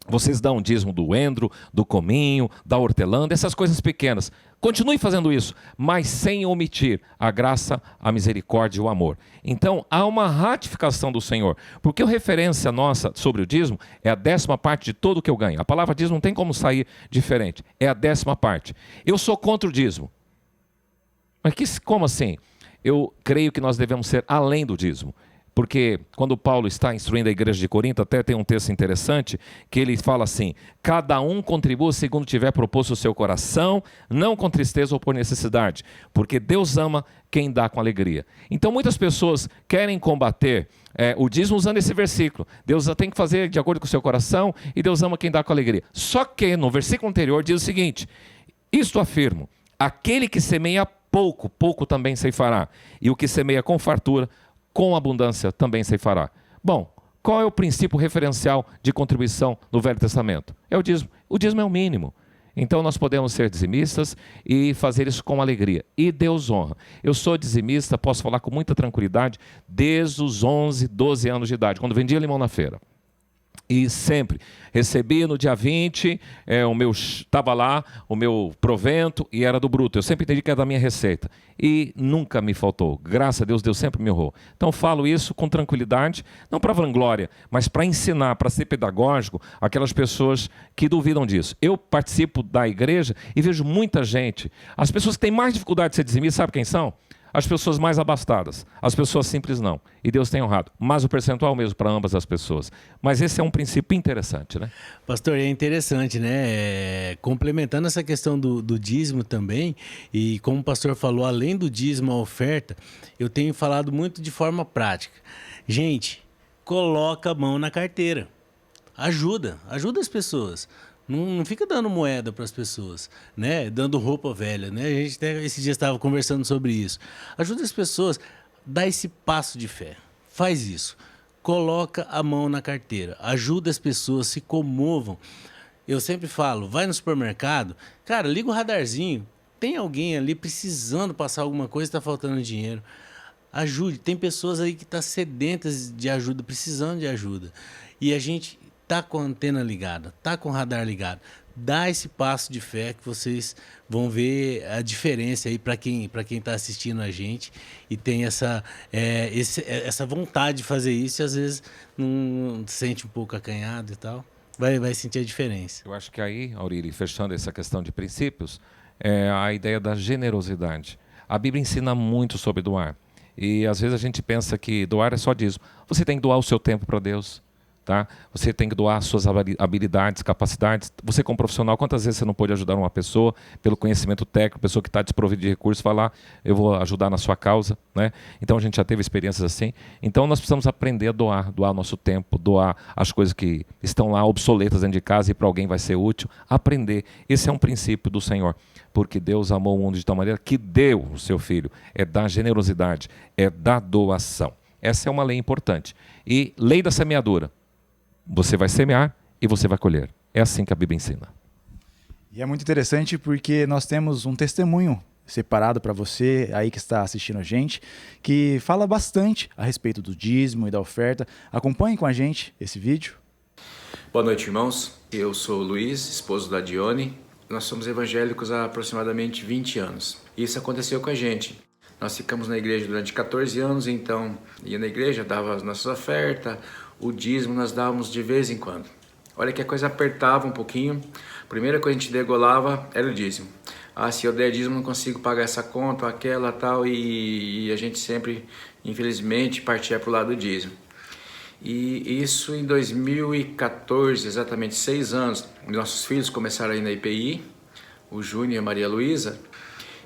vocês dão o dízimo do endro, do cominho, da hortelã, dessas coisas pequenas. Continue fazendo isso, mas sem omitir a graça, a misericórdia e o amor. Então, há uma ratificação do Senhor, porque a referência nossa sobre o dízimo é a 10ª parte de todo o que eu ganho. A palavra dízimo não tem como sair diferente, é a 10ª parte. Eu sou contra o dízimo. Mas como assim? Eu creio que nós devemos ser além do dízimo. Porque quando Paulo está instruindo a igreja de Corinto, até tem um texto interessante, que ele fala assim: cada um contribua segundo tiver proposto o seu coração, não com tristeza ou por necessidade, porque Deus ama quem dá com alegria. Então muitas pessoas querem combater o dízimo usando esse versículo. Deus tem que fazer de acordo com o seu coração e Deus ama quem dá com alegria. Só que no versículo anterior diz o seguinte: isto afirmo, aquele que semeia pouco, pouco também ceifará, e o que semeia com fartura, com abundância também ceifará. Bom, qual é o princípio referencial de contribuição no Velho Testamento? É o dízimo. O dízimo é o mínimo. Então nós podemos ser dizimistas e fazer isso com alegria. E Deus honra. Eu sou dizimista, posso falar com muita tranquilidade, desde os 11, 12 anos de idade, quando vendia limão na feira. E sempre recebia no dia 20, estava lá o meu provento e era do bruto. Eu sempre entendi que era da minha receita. E nunca me faltou. Graças a Deus, Deus sempre me honrou. Então falo isso com tranquilidade, não para vanglória, mas para ensinar, para ser pedagógico, aquelas pessoas que duvidam disso. Eu participo da igreja e vejo muita gente. As pessoas que têm mais dificuldade de ser dizimistas, sabe quem são? As pessoas mais abastadas, as pessoas simples não. E Deus tem honrado. Mas o percentual mesmo para ambas as pessoas. Mas esse é um princípio interessante, né? Pastor, é interessante, né? Complementando essa questão do dízimo também, e como o pastor falou, além do dízimo, a oferta, eu tenho falado muito de forma prática. Gente, coloca a mão na carteira. Ajuda as pessoas. Não fica dando moeda para as pessoas, né? Dando roupa velha, né? A gente até esse dia estava conversando sobre isso. Ajuda as pessoas, dá esse passo de fé. Faz isso. Coloca a mão na carteira. Ajuda as pessoas, se comovam. Eu sempre falo, vai no supermercado, cara, liga o radarzinho. Tem alguém ali precisando passar alguma coisa e está faltando dinheiro. Ajude. Tem pessoas aí que estão sedentas de ajuda, precisando de ajuda. E a gente tá com a antena ligada, tá com o radar ligado. Dá esse passo de fé que vocês vão ver a diferença aí para quem está assistindo a gente e tem essa vontade de fazer isso e às vezes não sente um pouco acanhado e tal. Vai sentir a diferença. Eu acho que aí, Aureli, fechando essa questão de princípios, é a ideia da generosidade. A Bíblia ensina muito sobre doar. E às vezes a gente pensa que doar é só dízimo. Você tem que doar o seu tempo para Deus. Tá? Você tem que doar suas habilidades, capacidades. Você como profissional, quantas vezes você não pode ajudar uma pessoa pelo conhecimento técnico, pessoa que está desprovida de recursos, vai lá, eu vou ajudar na sua causa, né? Então a gente já teve experiências assim. Então nós precisamos aprender a doar o nosso tempo, doar as coisas que estão lá obsoletas dentro de casa e para alguém vai ser útil. Aprender. Esse é um princípio do Senhor. Porque Deus amou o mundo de tal maneira que deu o seu Filho. É da generosidade, é da doação. Essa é uma lei importante. E lei da semeadura. Você vai semear e você vai colher. É assim que a Bíblia ensina. E é muito interessante porque nós temos um testemunho separado para você aí que está assistindo a gente, que fala bastante a respeito do dízimo e da oferta. Acompanhe com a gente esse vídeo. Boa noite, irmãos. Eu sou o Luiz, esposo da Dione. Nós somos evangélicos há aproximadamente 20 anos. Isso aconteceu com a gente. Nós ficamos na igreja durante 14 anos, então ia na igreja, dava as nossas ofertas, o dízimo nós dávamos de vez em quando. Olha que a coisa apertava um pouquinho. A primeira coisa que a gente degolava era o dízimo. Se eu der dízimo não consigo pagar essa conta, aquela tal, e a gente sempre, infelizmente, partia para o lado do dízimo. E isso em 2014, exatamente 6 anos, nossos filhos começaram a ir na IPI, o Júnior e a Maria Luísa,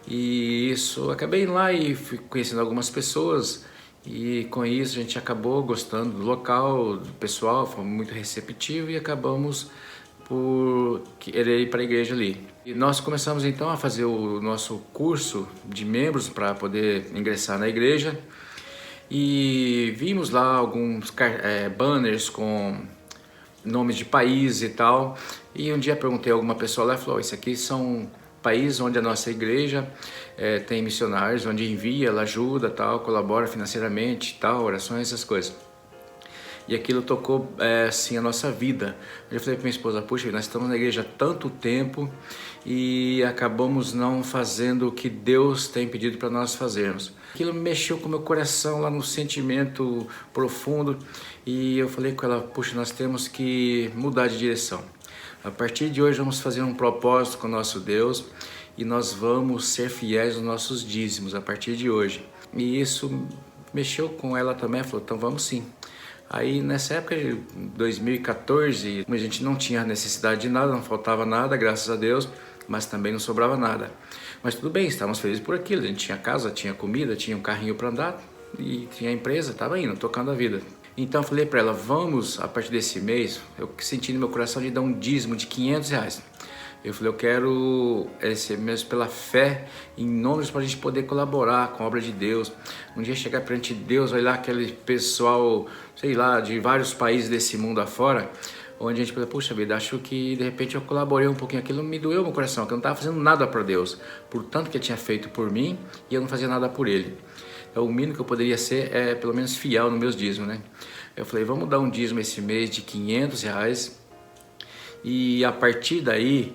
e isso, acabei indo lá e fui conhecendo algumas pessoas, e com isso a gente acabou gostando do local, do pessoal, foi muito receptivo e acabamos por querer ir para a igreja ali. E nós começamos então a fazer o nosso curso de membros para poder ingressar na igreja e vimos lá alguns banners com nomes de países e tal. E um dia perguntei a alguma pessoa lá e falou: isso aqui são países onde a nossa igreja tem missionários, onde envia, ela ajuda, tal, colabora financeiramente, tal, orações, essas coisas. E aquilo tocou assim a nossa vida. Eu falei para minha esposa: puxa, nós estamos na igreja há tanto tempo e acabamos não fazendo o que Deus tem pedido para nós fazermos. Aquilo mexeu com o meu coração lá no sentimento profundo, e eu falei com ela: puxa, nós temos que mudar de direção. A partir de hoje vamos fazer um propósito com o nosso Deus e nós vamos ser fiéis aos nossos dízimos a partir de hoje. E isso mexeu com ela também. Ela falou: então vamos sim. Aí nessa época de 2014, a gente não tinha necessidade de nada, não faltava nada, graças a Deus, mas também não sobrava nada. Mas tudo bem, estávamos felizes por aquilo. A gente tinha casa, tinha comida, tinha um carrinho para andar e tinha a empresa, estava indo, tocando a vida. Então eu falei para ela: vamos, a partir desse mês, eu senti no meu coração de dar um dízimo de R$500. Eu falei: eu quero esse mês pela fé, em números, para a gente poder colaborar com a obra de Deus. Um dia chegar perante Deus, olhar aquele pessoal, sei lá, de vários países desse mundo afora, onde a gente fala: puxa vida, acho que de repente eu colaborei um pouquinho, aquilo me doeu no coração, que eu não estava fazendo nada para Deus, por tanto que ele tinha feito por mim e eu não fazia nada por ele. Então, o mínimo que eu poderia ser é pelo menos fiel nos meus dízimos, né? Eu falei: vamos dar um dízimo esse mês de R$500 e a partir daí,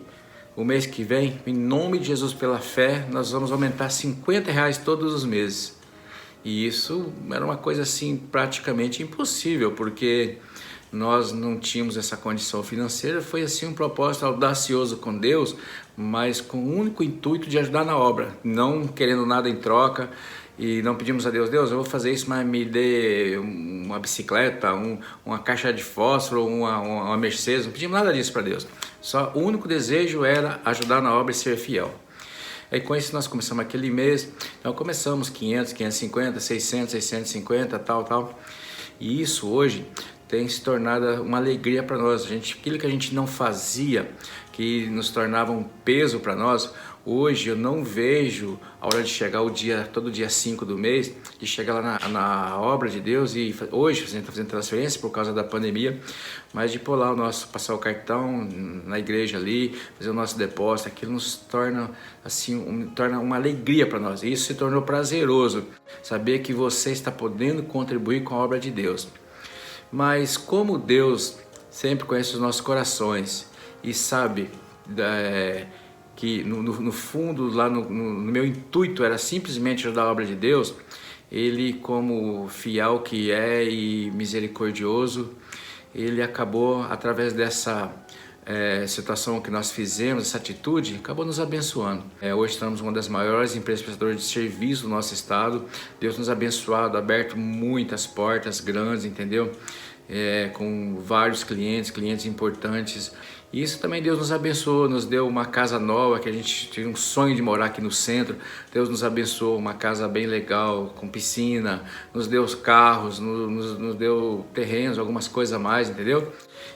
o mês que vem, em nome de Jesus, pela fé, nós vamos aumentar R$50 todos os meses. E isso era uma coisa assim praticamente impossível, porque nós não tínhamos essa condição financeira. Foi assim um propósito audacioso com Deus, mas com o único intuito de ajudar na obra, não querendo nada em troca. E não pedimos a Deus: Deus, eu vou fazer isso, mas me dê uma bicicleta, uma caixa de fósforo, uma Mercedes. Não pedimos nada disso para Deus. Só o único desejo era ajudar na obra e ser fiel. Aí com isso nós começamos aquele mês. Então começamos 500, 550, 600, 650, tal. E isso hoje tem se tornado uma alegria para nós. Aquilo que a gente não fazia, que nos tornava um peso para nós, hoje eu não vejo a hora de chegar todo dia 5 do mês, de chegar lá na obra de Deus. E hoje a gente está fazendo transferência por causa da pandemia, mas de pôr lá passar o cartão na igreja ali, fazer o nosso depósito, aquilo nos torna assim, torna uma alegria para nós. E isso se tornou prazeroso, saber que você está podendo contribuir com a obra de Deus. Mas como Deus sempre conhece os nossos corações e sabe que no fundo, lá no meu intuito era simplesmente ajudar a obra de Deus, Ele, como fiel que é e misericordioso, Ele acabou, através dessa situação que nós fizemos, essa atitude, acabou nos abençoando. Hoje estamos uma das maiores empresas prestadoras de serviço do nosso estado. Deus nos abençoado, aberto muitas portas grandes, entendeu? Com vários clientes importantes. E isso também Deus nos abençoou, nos deu uma casa nova, que a gente tinha um sonho de morar aqui no centro. Deus nos abençoou, uma casa bem legal, com piscina, nos deu os carros, nos deu terrenos, algumas coisas a mais, entendeu?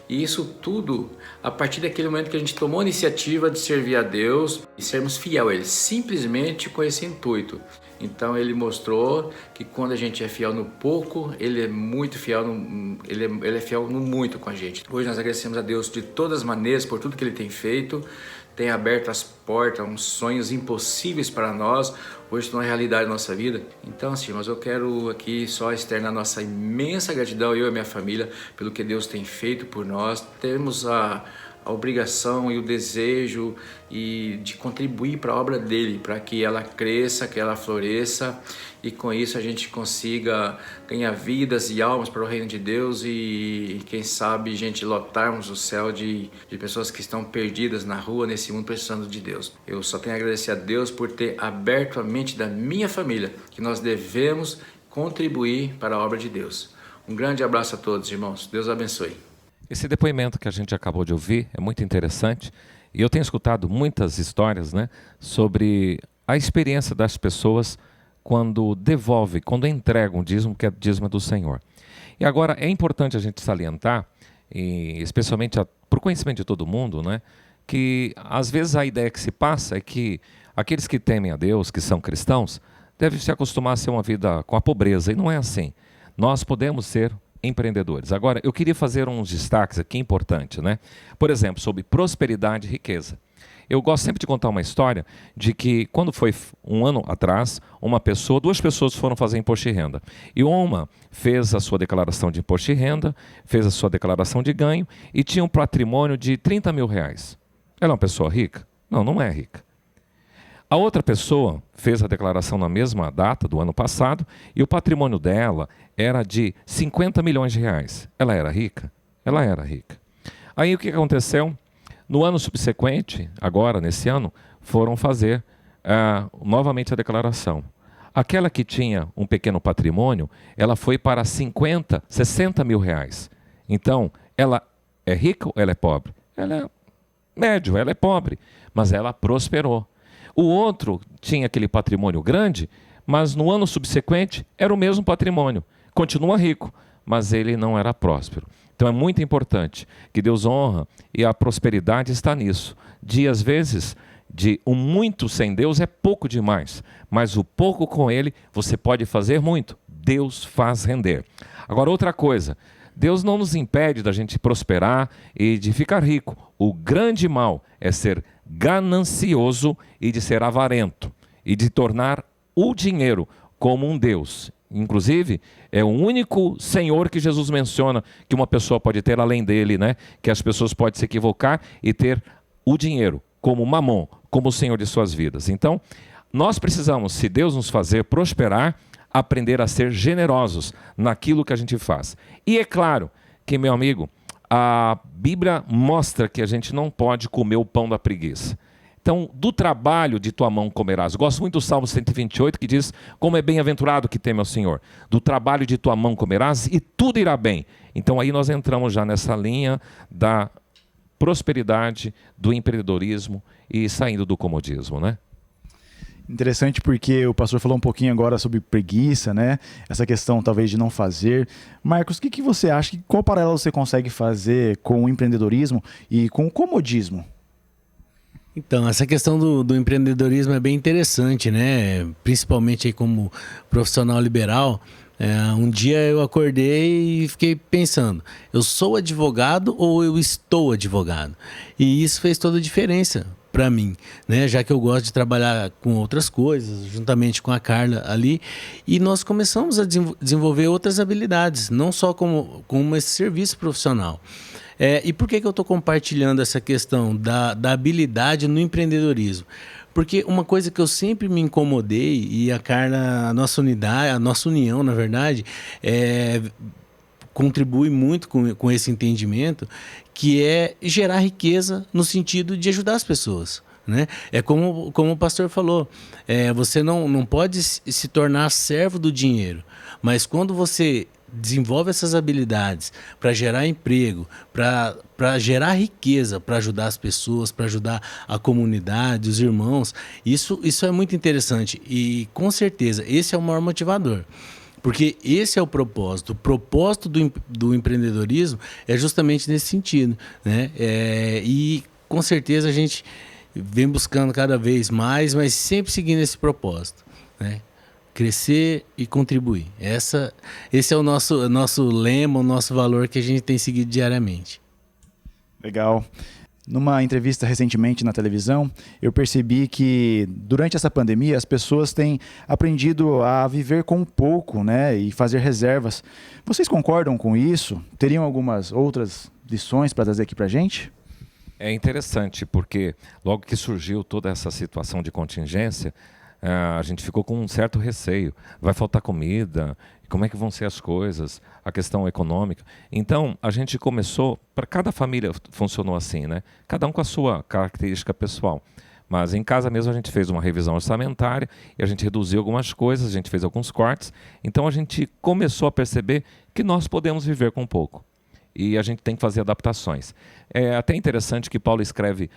E isso tudo a partir daquele momento que a gente tomou a iniciativa de servir a Deus e sermos fiel a Ele, simplesmente com esse intuito. Então Ele mostrou que quando a gente é fiel no pouco, Ele é muito fiel, ele é fiel no muito com a gente. Hoje nós agradecemos a Deus de todas as maneiras por tudo que Ele tem feito, tem aberto as portas, uns sonhos impossíveis para nós, hoje estão na realidade da nossa vida. Então, assim, mas eu quero aqui só externar nossa imensa gratidão, eu e minha família, pelo que Deus tem feito por nós. Temos a obrigação e o desejo de contribuir para a obra dele, para que ela cresça, que ela floresça, e com isso a gente consiga ganhar vidas e almas para o reino de Deus e quem sabe, gente, lotarmos o céu de pessoas que estão perdidas na rua, nesse mundo, precisando de Deus. Eu só tenho a agradecer a Deus por ter aberto a mente da minha família, que nós devemos contribuir para a obra de Deus. Um grande abraço a todos, irmãos. Deus abençoe. Esse depoimento que a gente acabou de ouvir é muito interessante e eu tenho escutado muitas histórias, né, sobre a experiência das pessoas quando devolve, quando entregam um dízimo, que é dízimo do Senhor. E agora é importante a gente salientar, e especialmente por conhecimento de todo mundo, né, que às vezes a ideia que se passa é que aqueles que temem a Deus, que são cristãos, devem se acostumar a ser uma vida com a pobreza, e não é assim. Nós podemos ser empreendedores. Agora, eu queria fazer uns destaques aqui importantes, né? Por exemplo, sobre prosperidade e riqueza. Eu gosto sempre de contar uma história de que, quando foi um ano atrás, duas pessoas foram fazer imposto de renda. E uma fez a sua declaração de imposto de renda, fez a sua declaração de ganho e tinha um patrimônio de 30 mil reais. Ela é uma pessoa rica? Não, não é rica. A outra pessoa fez a declaração na mesma data do ano passado e o patrimônio dela era de 50 milhões de reais. Ela era rica? Ela era rica. Aí o que aconteceu? No ano subsequente, agora, nesse ano, foram fazer novamente a declaração. Aquela que tinha um pequeno patrimônio, ela foi para 60 mil reais. Então, ela é rica ou ela é pobre? Ela é médio, ela é pobre, mas ela prosperou. O outro tinha aquele patrimônio grande, mas no ano subsequente era o mesmo patrimônio. Continua rico, mas ele não era próspero. Então é muito importante que Deus honra e a prosperidade está nisso. Às vezes, o muito sem Deus é pouco demais, mas o pouco com Ele você pode fazer muito. Deus faz render. Agora, outra coisa, Deus não nos impede da gente prosperar e de ficar rico. O grande mal é ser ganancioso e de ser avarento e de tornar o dinheiro como um Deus. Inclusive, é o único Senhor que Jesus menciona que uma pessoa pode ter além dele, né? Que as pessoas podem se equivocar e ter o dinheiro como mamon, como o Senhor de suas vidas. Então, nós precisamos, se Deus nos fazer prosperar, aprender a ser generosos naquilo que a gente faz. E é claro que, meu amigo, a Bíblia mostra que a gente não pode comer o pão da preguiça. Então, do trabalho de tua mão comerás. Eu gosto muito do Salmo 128, que diz, como é bem-aventurado que teme ao Senhor. Do trabalho de tua mão comerás e tudo irá bem. Então, aí nós entramos já nessa linha da prosperidade, do empreendedorismo e saindo do comodismo, né? Interessante porque o pastor falou um pouquinho agora sobre preguiça, né? Essa questão talvez de não fazer. Marcos, o que você acha? Qual paralelo você consegue fazer com o empreendedorismo e com o comodismo? Então, essa questão do empreendedorismo é bem interessante, né? Principalmente aí como profissional liberal. Um dia eu acordei e fiquei pensando, eu sou advogado ou eu estou advogado? E isso fez toda a diferença para mim, né? Já que eu gosto de trabalhar com outras coisas, juntamente com a Carla ali, e nós começamos a desenvolver outras habilidades, não só como esse serviço profissional. E por que eu estou compartilhando essa questão da habilidade no empreendedorismo? Porque uma coisa que eu sempre me incomodei, e a Carla, a nossa unidade, a nossa união, na verdade, contribui muito com esse entendimento, que é gerar riqueza no sentido de ajudar as pessoas, né? É como o pastor falou, você não pode se tornar servo do dinheiro, mas quando você desenvolve essas habilidades para gerar emprego, para gerar riqueza, para ajudar as pessoas, para ajudar a comunidade, os irmãos, isso é muito interessante e com certeza esse é o maior motivador. Porque esse é o propósito. O propósito do empreendedorismo é justamente nesse sentido, né? E com certeza a gente vem buscando cada vez mais, mas sempre seguindo esse propósito, né? Crescer e contribuir. Esse é o nosso lema, o nosso valor que a gente tem seguido diariamente. Legal. Numa entrevista recentemente na televisão, eu percebi que durante essa pandemia as pessoas têm aprendido a viver com pouco, né, e fazer reservas. Vocês concordam com isso? Teriam algumas outras lições para trazer aqui para a gente? É interessante porque logo que surgiu toda essa situação de contingência, a gente ficou com um certo receio. Vai faltar comida? Como é que vão ser as coisas? A questão econômica. Então, a gente começou... Para cada família funcionou assim, né? Cada um com a sua característica pessoal. Mas em casa mesmo a gente fez uma revisão orçamentária e a gente reduziu algumas coisas, a gente fez alguns cortes. Então, a gente começou a perceber que nós podemos viver com pouco. E a gente tem que fazer adaptações. É até interessante que Paulo escreve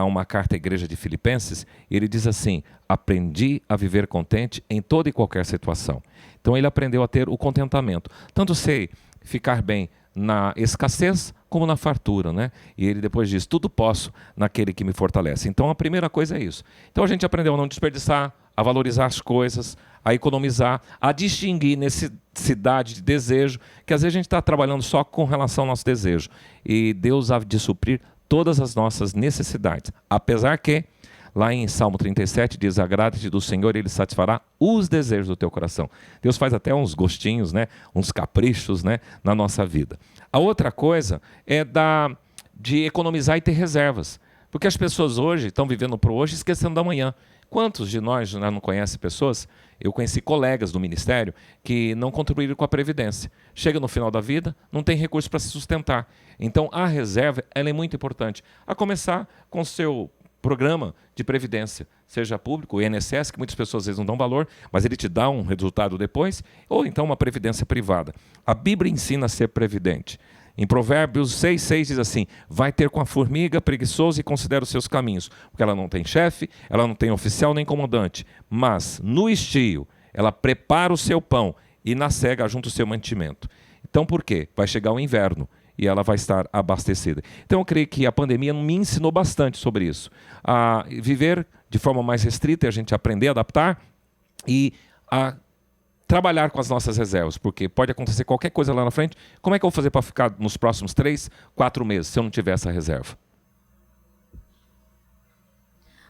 uma carta à igreja de Filipenses, e ele diz assim, aprendi a viver contente em toda e qualquer situação. Então ele aprendeu a ter o contentamento. Tanto sei ficar bem na escassez como na fartura, né? E ele depois diz, tudo posso naquele que me fortalece. Então a primeira coisa é isso. Então a gente aprendeu a não desperdiçar, a valorizar as coisas, a economizar, a distinguir necessidade de desejo, que às vezes a gente está trabalhando só com relação ao nosso desejo. E Deus há de suprir todas as nossas necessidades. Apesar que, lá em Salmo 37, diz, agrada-te do Senhor, Ele satisfará os desejos do teu coração. Deus faz até uns gostinhos, né? Uns caprichos, né? Na nossa vida. A outra coisa é de economizar e ter reservas. Porque as pessoas hoje estão vivendo para hoje esquecendo da amanhã. Quantos de nós já não conhecem pessoas? Eu conheci colegas do ministério que não contribuíram com a Previdência. Chega no final da vida, não tem recurso para se sustentar. Então a reserva ela é muito importante. A começar com o seu programa de previdência, seja público, o INSS, que muitas pessoas às vezes não dão valor, mas ele te dá um resultado depois, ou então uma previdência privada. A Bíblia ensina a ser previdente. Em Provérbios 6,6 diz assim, vai ter com a formiga preguiçoso e considera os seus caminhos, porque ela não tem chefe, ela não tem oficial nem comandante, mas no estio ela prepara o seu pão e na cega junta o seu mantimento. Então por quê? Vai chegar o inverno e ela vai estar abastecida. Então eu creio que a pandemia me ensinou bastante sobre isso. A viver de forma mais restrita e a gente aprender a adaptar e a trabalhar com as nossas reservas, porque pode acontecer qualquer coisa lá na frente. Como é que eu vou fazer para ficar nos próximos 3, 4 meses se eu não tiver essa reserva?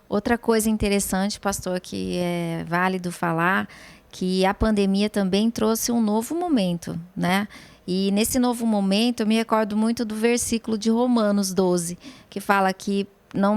Outra coisa interessante, pastor, que é válido falar, que a pandemia também trouxe um novo momento, né? E nesse novo momento eu me recordo muito do versículo de Romanos 12, que fala que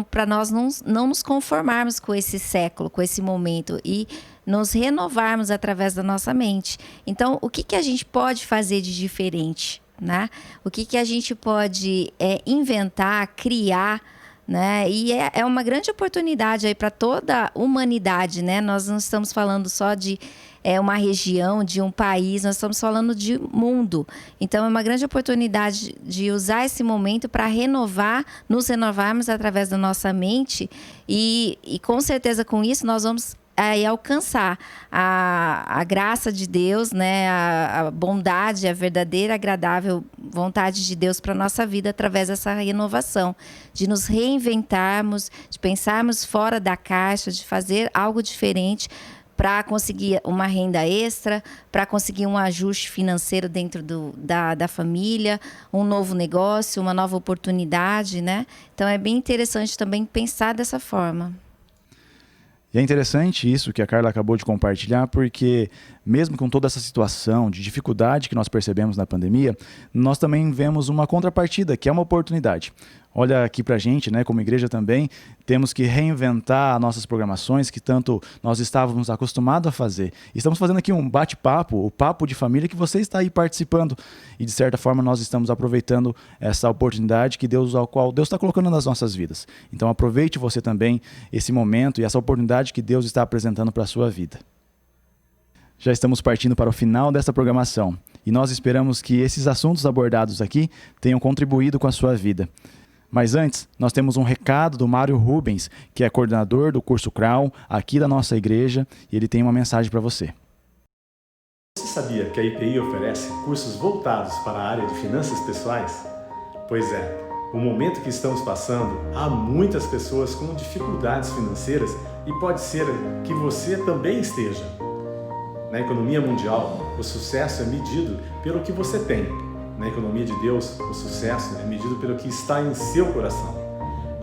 para nós não nos conformarmos com esse século, com esse momento e nos renovarmos através da nossa mente. Então, o que a gente pode fazer de diferente, né? O que a gente pode inventar, criar, né? E é uma grande oportunidade aí para toda a humanidade, né? Nós não estamos falando só de uma região, de um país, nós estamos falando de mundo. Então é uma grande oportunidade de usar esse momento para nos renovarmos através da nossa mente e com certeza com isso nós vamos alcançar a graça de Deus, né? A bondade, a verdadeira, agradável vontade de Deus para a nossa vida através dessa renovação, de nos reinventarmos, de pensarmos fora da caixa, de fazer algo diferente para conseguir uma renda extra, para conseguir um ajuste financeiro dentro da família, um novo negócio, uma nova oportunidade, né? Então é bem interessante também pensar dessa forma. E é interessante isso que a Carla acabou de compartilhar, porque mesmo com toda essa situação de dificuldade que nós percebemos na pandemia, nós também vemos uma contrapartida, que é uma oportunidade. Olha aqui pra gente, né, como igreja também, temos que reinventar nossas programações que tanto nós estávamos acostumados a fazer. Estamos fazendo aqui um bate-papo, o papo de família que você está aí participando. E de certa forma nós estamos aproveitando essa oportunidade ao qual Deus está colocando nas nossas vidas. Então aproveite você também esse momento e essa oportunidade que Deus está apresentando para a sua vida. Já estamos partindo para o final dessa programação e nós esperamos que esses assuntos abordados aqui tenham contribuído com a sua vida. Mas antes, nós temos um recado do Mário Rubens, que é coordenador do curso Crown aqui da nossa igreja, e ele tem uma mensagem para você. Você sabia que a IPI oferece cursos voltados para a área de finanças pessoais? Pois é, no momento que estamos passando, há muitas pessoas com dificuldades financeiras e pode ser que você também esteja. Na economia mundial, o sucesso é medido pelo que você tem. Na economia de Deus, o sucesso é medido pelo que está em seu coração.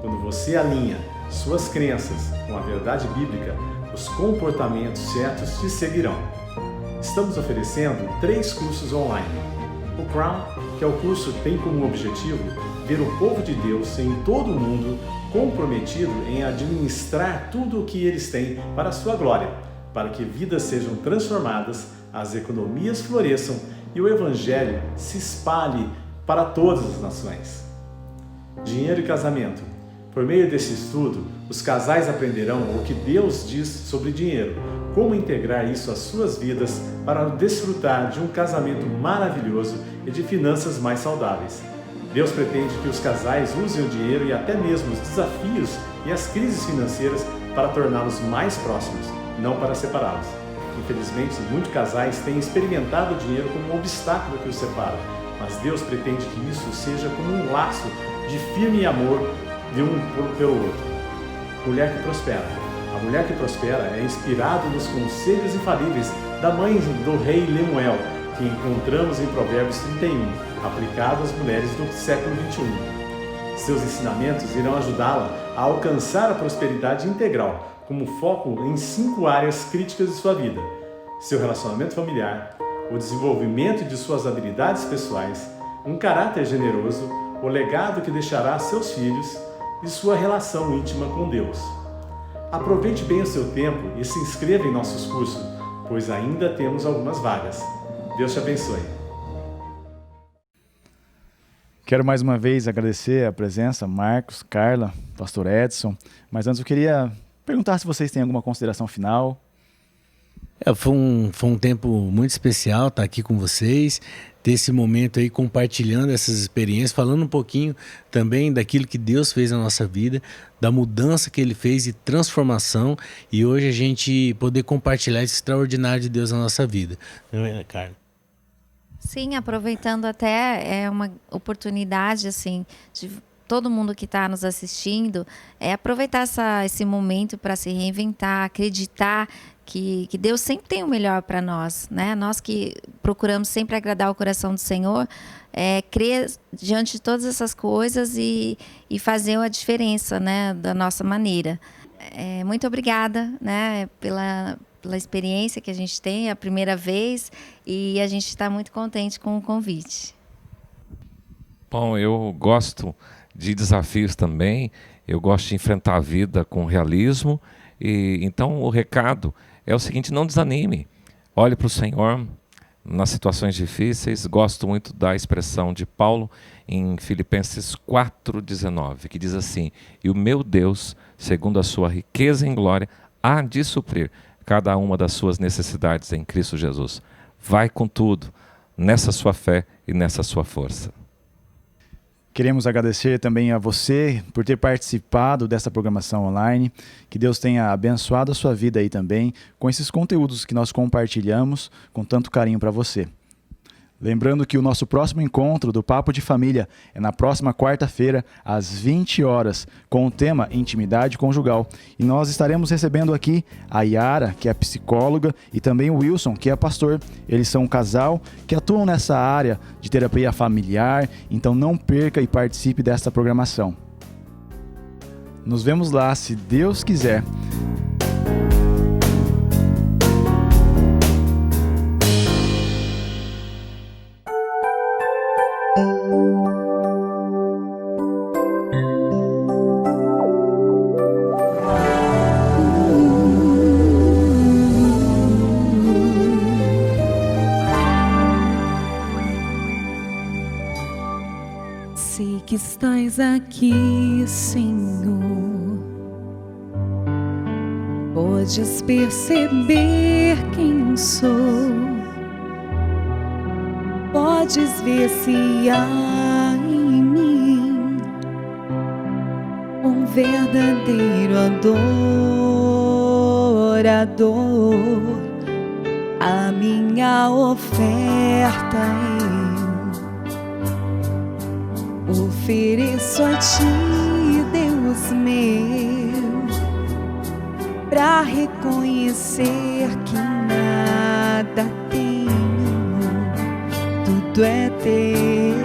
Quando você alinha suas crenças com a verdade bíblica, os comportamentos certos te seguirão. Estamos oferecendo 3 cursos online. O Crown, que é o curso que tem como objetivo ver o povo de Deus em todo o mundo comprometido em administrar tudo o que eles têm para a sua glória, para que vidas sejam transformadas, as economias floresçam e o Evangelho se espalhe para todas as nações. Dinheiro e casamento. Por meio desse estudo, os casais aprenderão o que Deus diz sobre dinheiro, como integrar isso às suas vidas para desfrutar de um casamento maravilhoso e de finanças mais saudáveis. Deus pretende que os casais usem o dinheiro e até mesmo os desafios e as crises financeiras para torná-los mais próximos, não para separá-los. Infelizmente, muitos casais têm experimentado o dinheiro como um obstáculo que os separa, mas Deus pretende que isso seja como um laço de firme amor de um pelo outro. Mulher que prospera. A mulher que prospera é inspirada nos conselhos infalíveis da mãe do rei Lemuel, que encontramos em Provérbios 31, aplicado às mulheres do século 21. Seus ensinamentos irão ajudá-la a alcançar a prosperidade integral, como foco em 5 áreas críticas de sua vida: seu relacionamento familiar, o desenvolvimento de suas habilidades pessoais, um caráter generoso, o legado que deixará a seus filhos e sua relação íntima com Deus. Aproveite bem o seu tempo e se inscreva em nossos cursos, pois ainda temos algumas vagas. Deus te abençoe. Quero mais uma vez agradecer a presença, Marcos, Carla, Pastor Edson. Mas antes eu queria perguntar se vocês têm alguma consideração final. Foi um tempo muito especial estar aqui com vocês, ter esse momento aí compartilhando essas experiências, falando um pouquinho também daquilo que Deus fez na nossa vida, da mudança que Ele fez e transformação, e hoje a gente poder compartilhar esse extraordinário de Deus na nossa vida. Não é, Carla? Sim, aproveitando até uma oportunidade assim de todo mundo que está nos assistindo, aproveitar esse momento para se reinventar, acreditar que Deus sempre tem o melhor para nós, né? Nós que procuramos sempre agradar o coração do Senhor, crer diante de todas essas coisas e fazer a diferença, né, da nossa maneira. Muito obrigada, né, pela experiência que a gente tem, a primeira vez, e a gente está muito contente com o convite. Bom, eu gosto de desafios também, eu gosto de enfrentar a vida com realismo, e então o recado é o seguinte: não desanime, olhe para o Senhor nas situações difíceis. Gosto muito da expressão de Paulo em Filipenses 4,19, que diz assim: e o meu Deus, segundo a sua riqueza em glória, há de suprir cada uma das suas necessidades em Cristo Jesus. Vai com tudo, nessa sua fé e nessa sua força. Queremos agradecer também a você por ter participado dessa programação online. Que Deus tenha abençoado a sua vida aí também com esses conteúdos que nós compartilhamos com tanto carinho para você. Lembrando que o nosso próximo encontro do Papo de Família é na próxima quarta-feira, às 20 horas, com o tema Intimidade Conjugal. E nós estaremos recebendo aqui a Yara, que é psicóloga, e também o Wilson, que é pastor. Eles são um casal que atuam nessa área de terapia familiar, então não perca e participe desta programação. Nos vemos lá, se Deus quiser. Sei que estás aqui, Senhor. Podes perceber quem sou. Podes ver se há em mim um verdadeiro adorador. A minha oferta ofereço a ti, Deus meu, pra reconhecer que nada tenho, tudo é teu.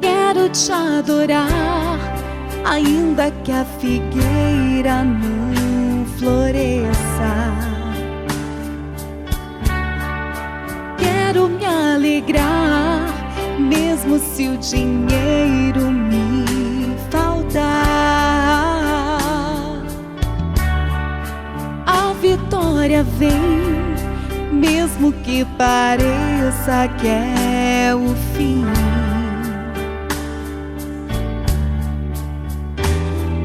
Quero te adorar, ainda que a figueira não floresça. Quero me alegrar, mesmo se o dinheiro me faltar. A vitória vem, mesmo que pareça que é o fim.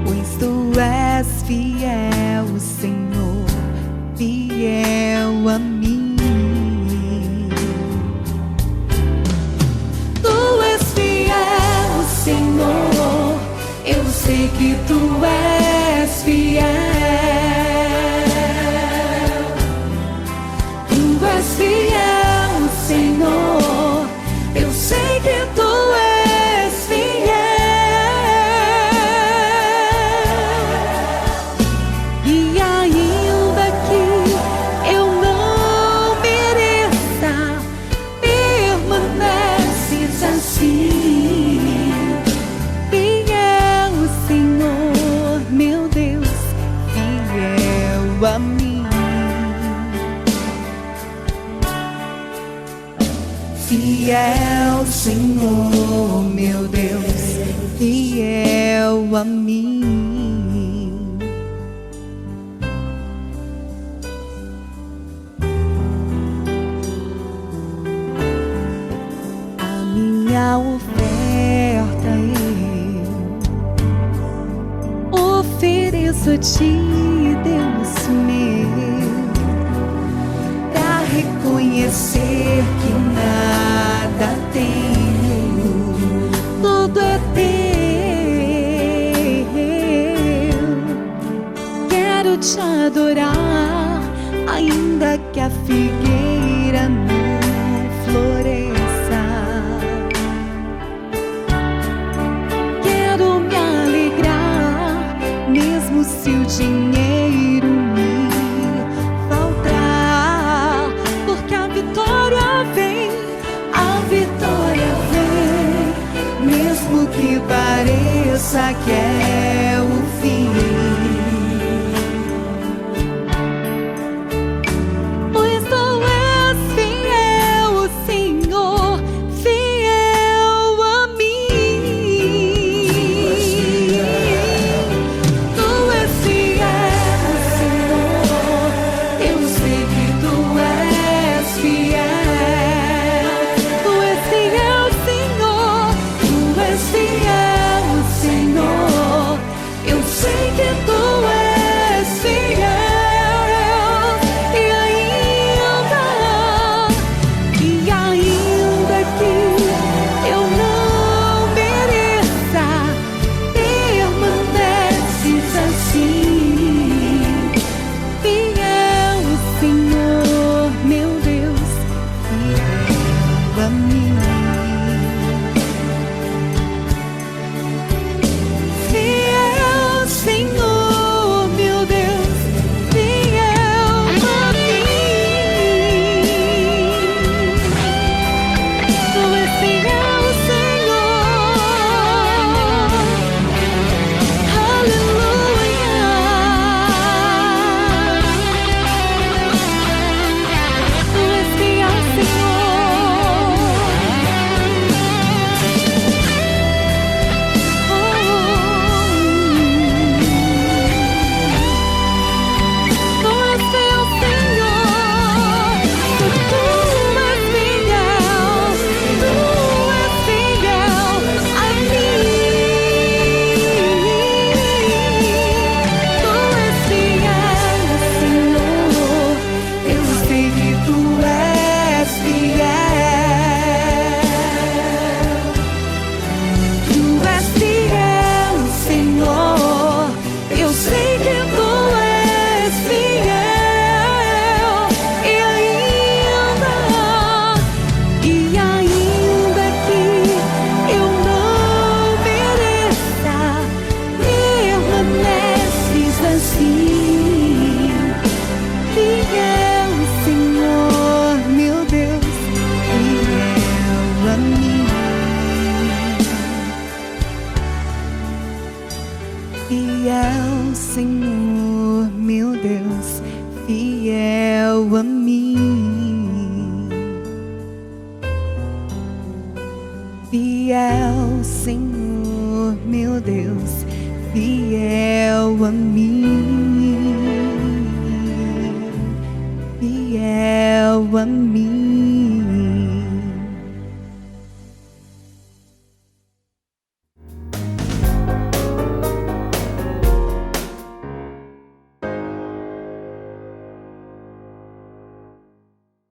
Pois tu és fiel, Senhor, fiel a mim. Senhor, eu sei que tu és fiel. Tu és fiel, fiel, Senhor, meu Deus, fiel a mim. A minha oferta eu ofereço a ti, Deus meu, pra reconhecer que nada tenho, tudo é teu. Quero te adorar, ainda que a figueira não floresça. Quero me alegrar, mesmo se o dinheiro me faltar, porque a vitória vem, mesmo que pareça que é o fim. Pois tu és fiel, Senhor, fiel a mim. Tu és fiel, Senhor, eu sei que tu és fiel. Tu és fiel, Senhor, tu és fiel, Senhor, eu sei que tu és fiel. E ainda que eu não mereça, permaneces assim. Fiel, Senhor, meu Deus, fiel a mim. Fiel, Senhor, meu Deus, fiel a mim. Tu és fiel, Senhor. Aleluia. Tu és fiel, Senhor. Tu és fiel, Senhor. Tu és fiel a mim. Tu és fiel, Senhor. Eu sei que tu és fiel. Tu és fiel, Senhor. Eu sei que tu és fiel. E ainda que eu não mereça, permaneces assim. Fiel, Senhor, meu Deus, fiel a mim. Fiel, Senhor, meu Deus, fiel a mim. Fiel, Senhor, meu Deus, fiel a mim. Fiel a mim.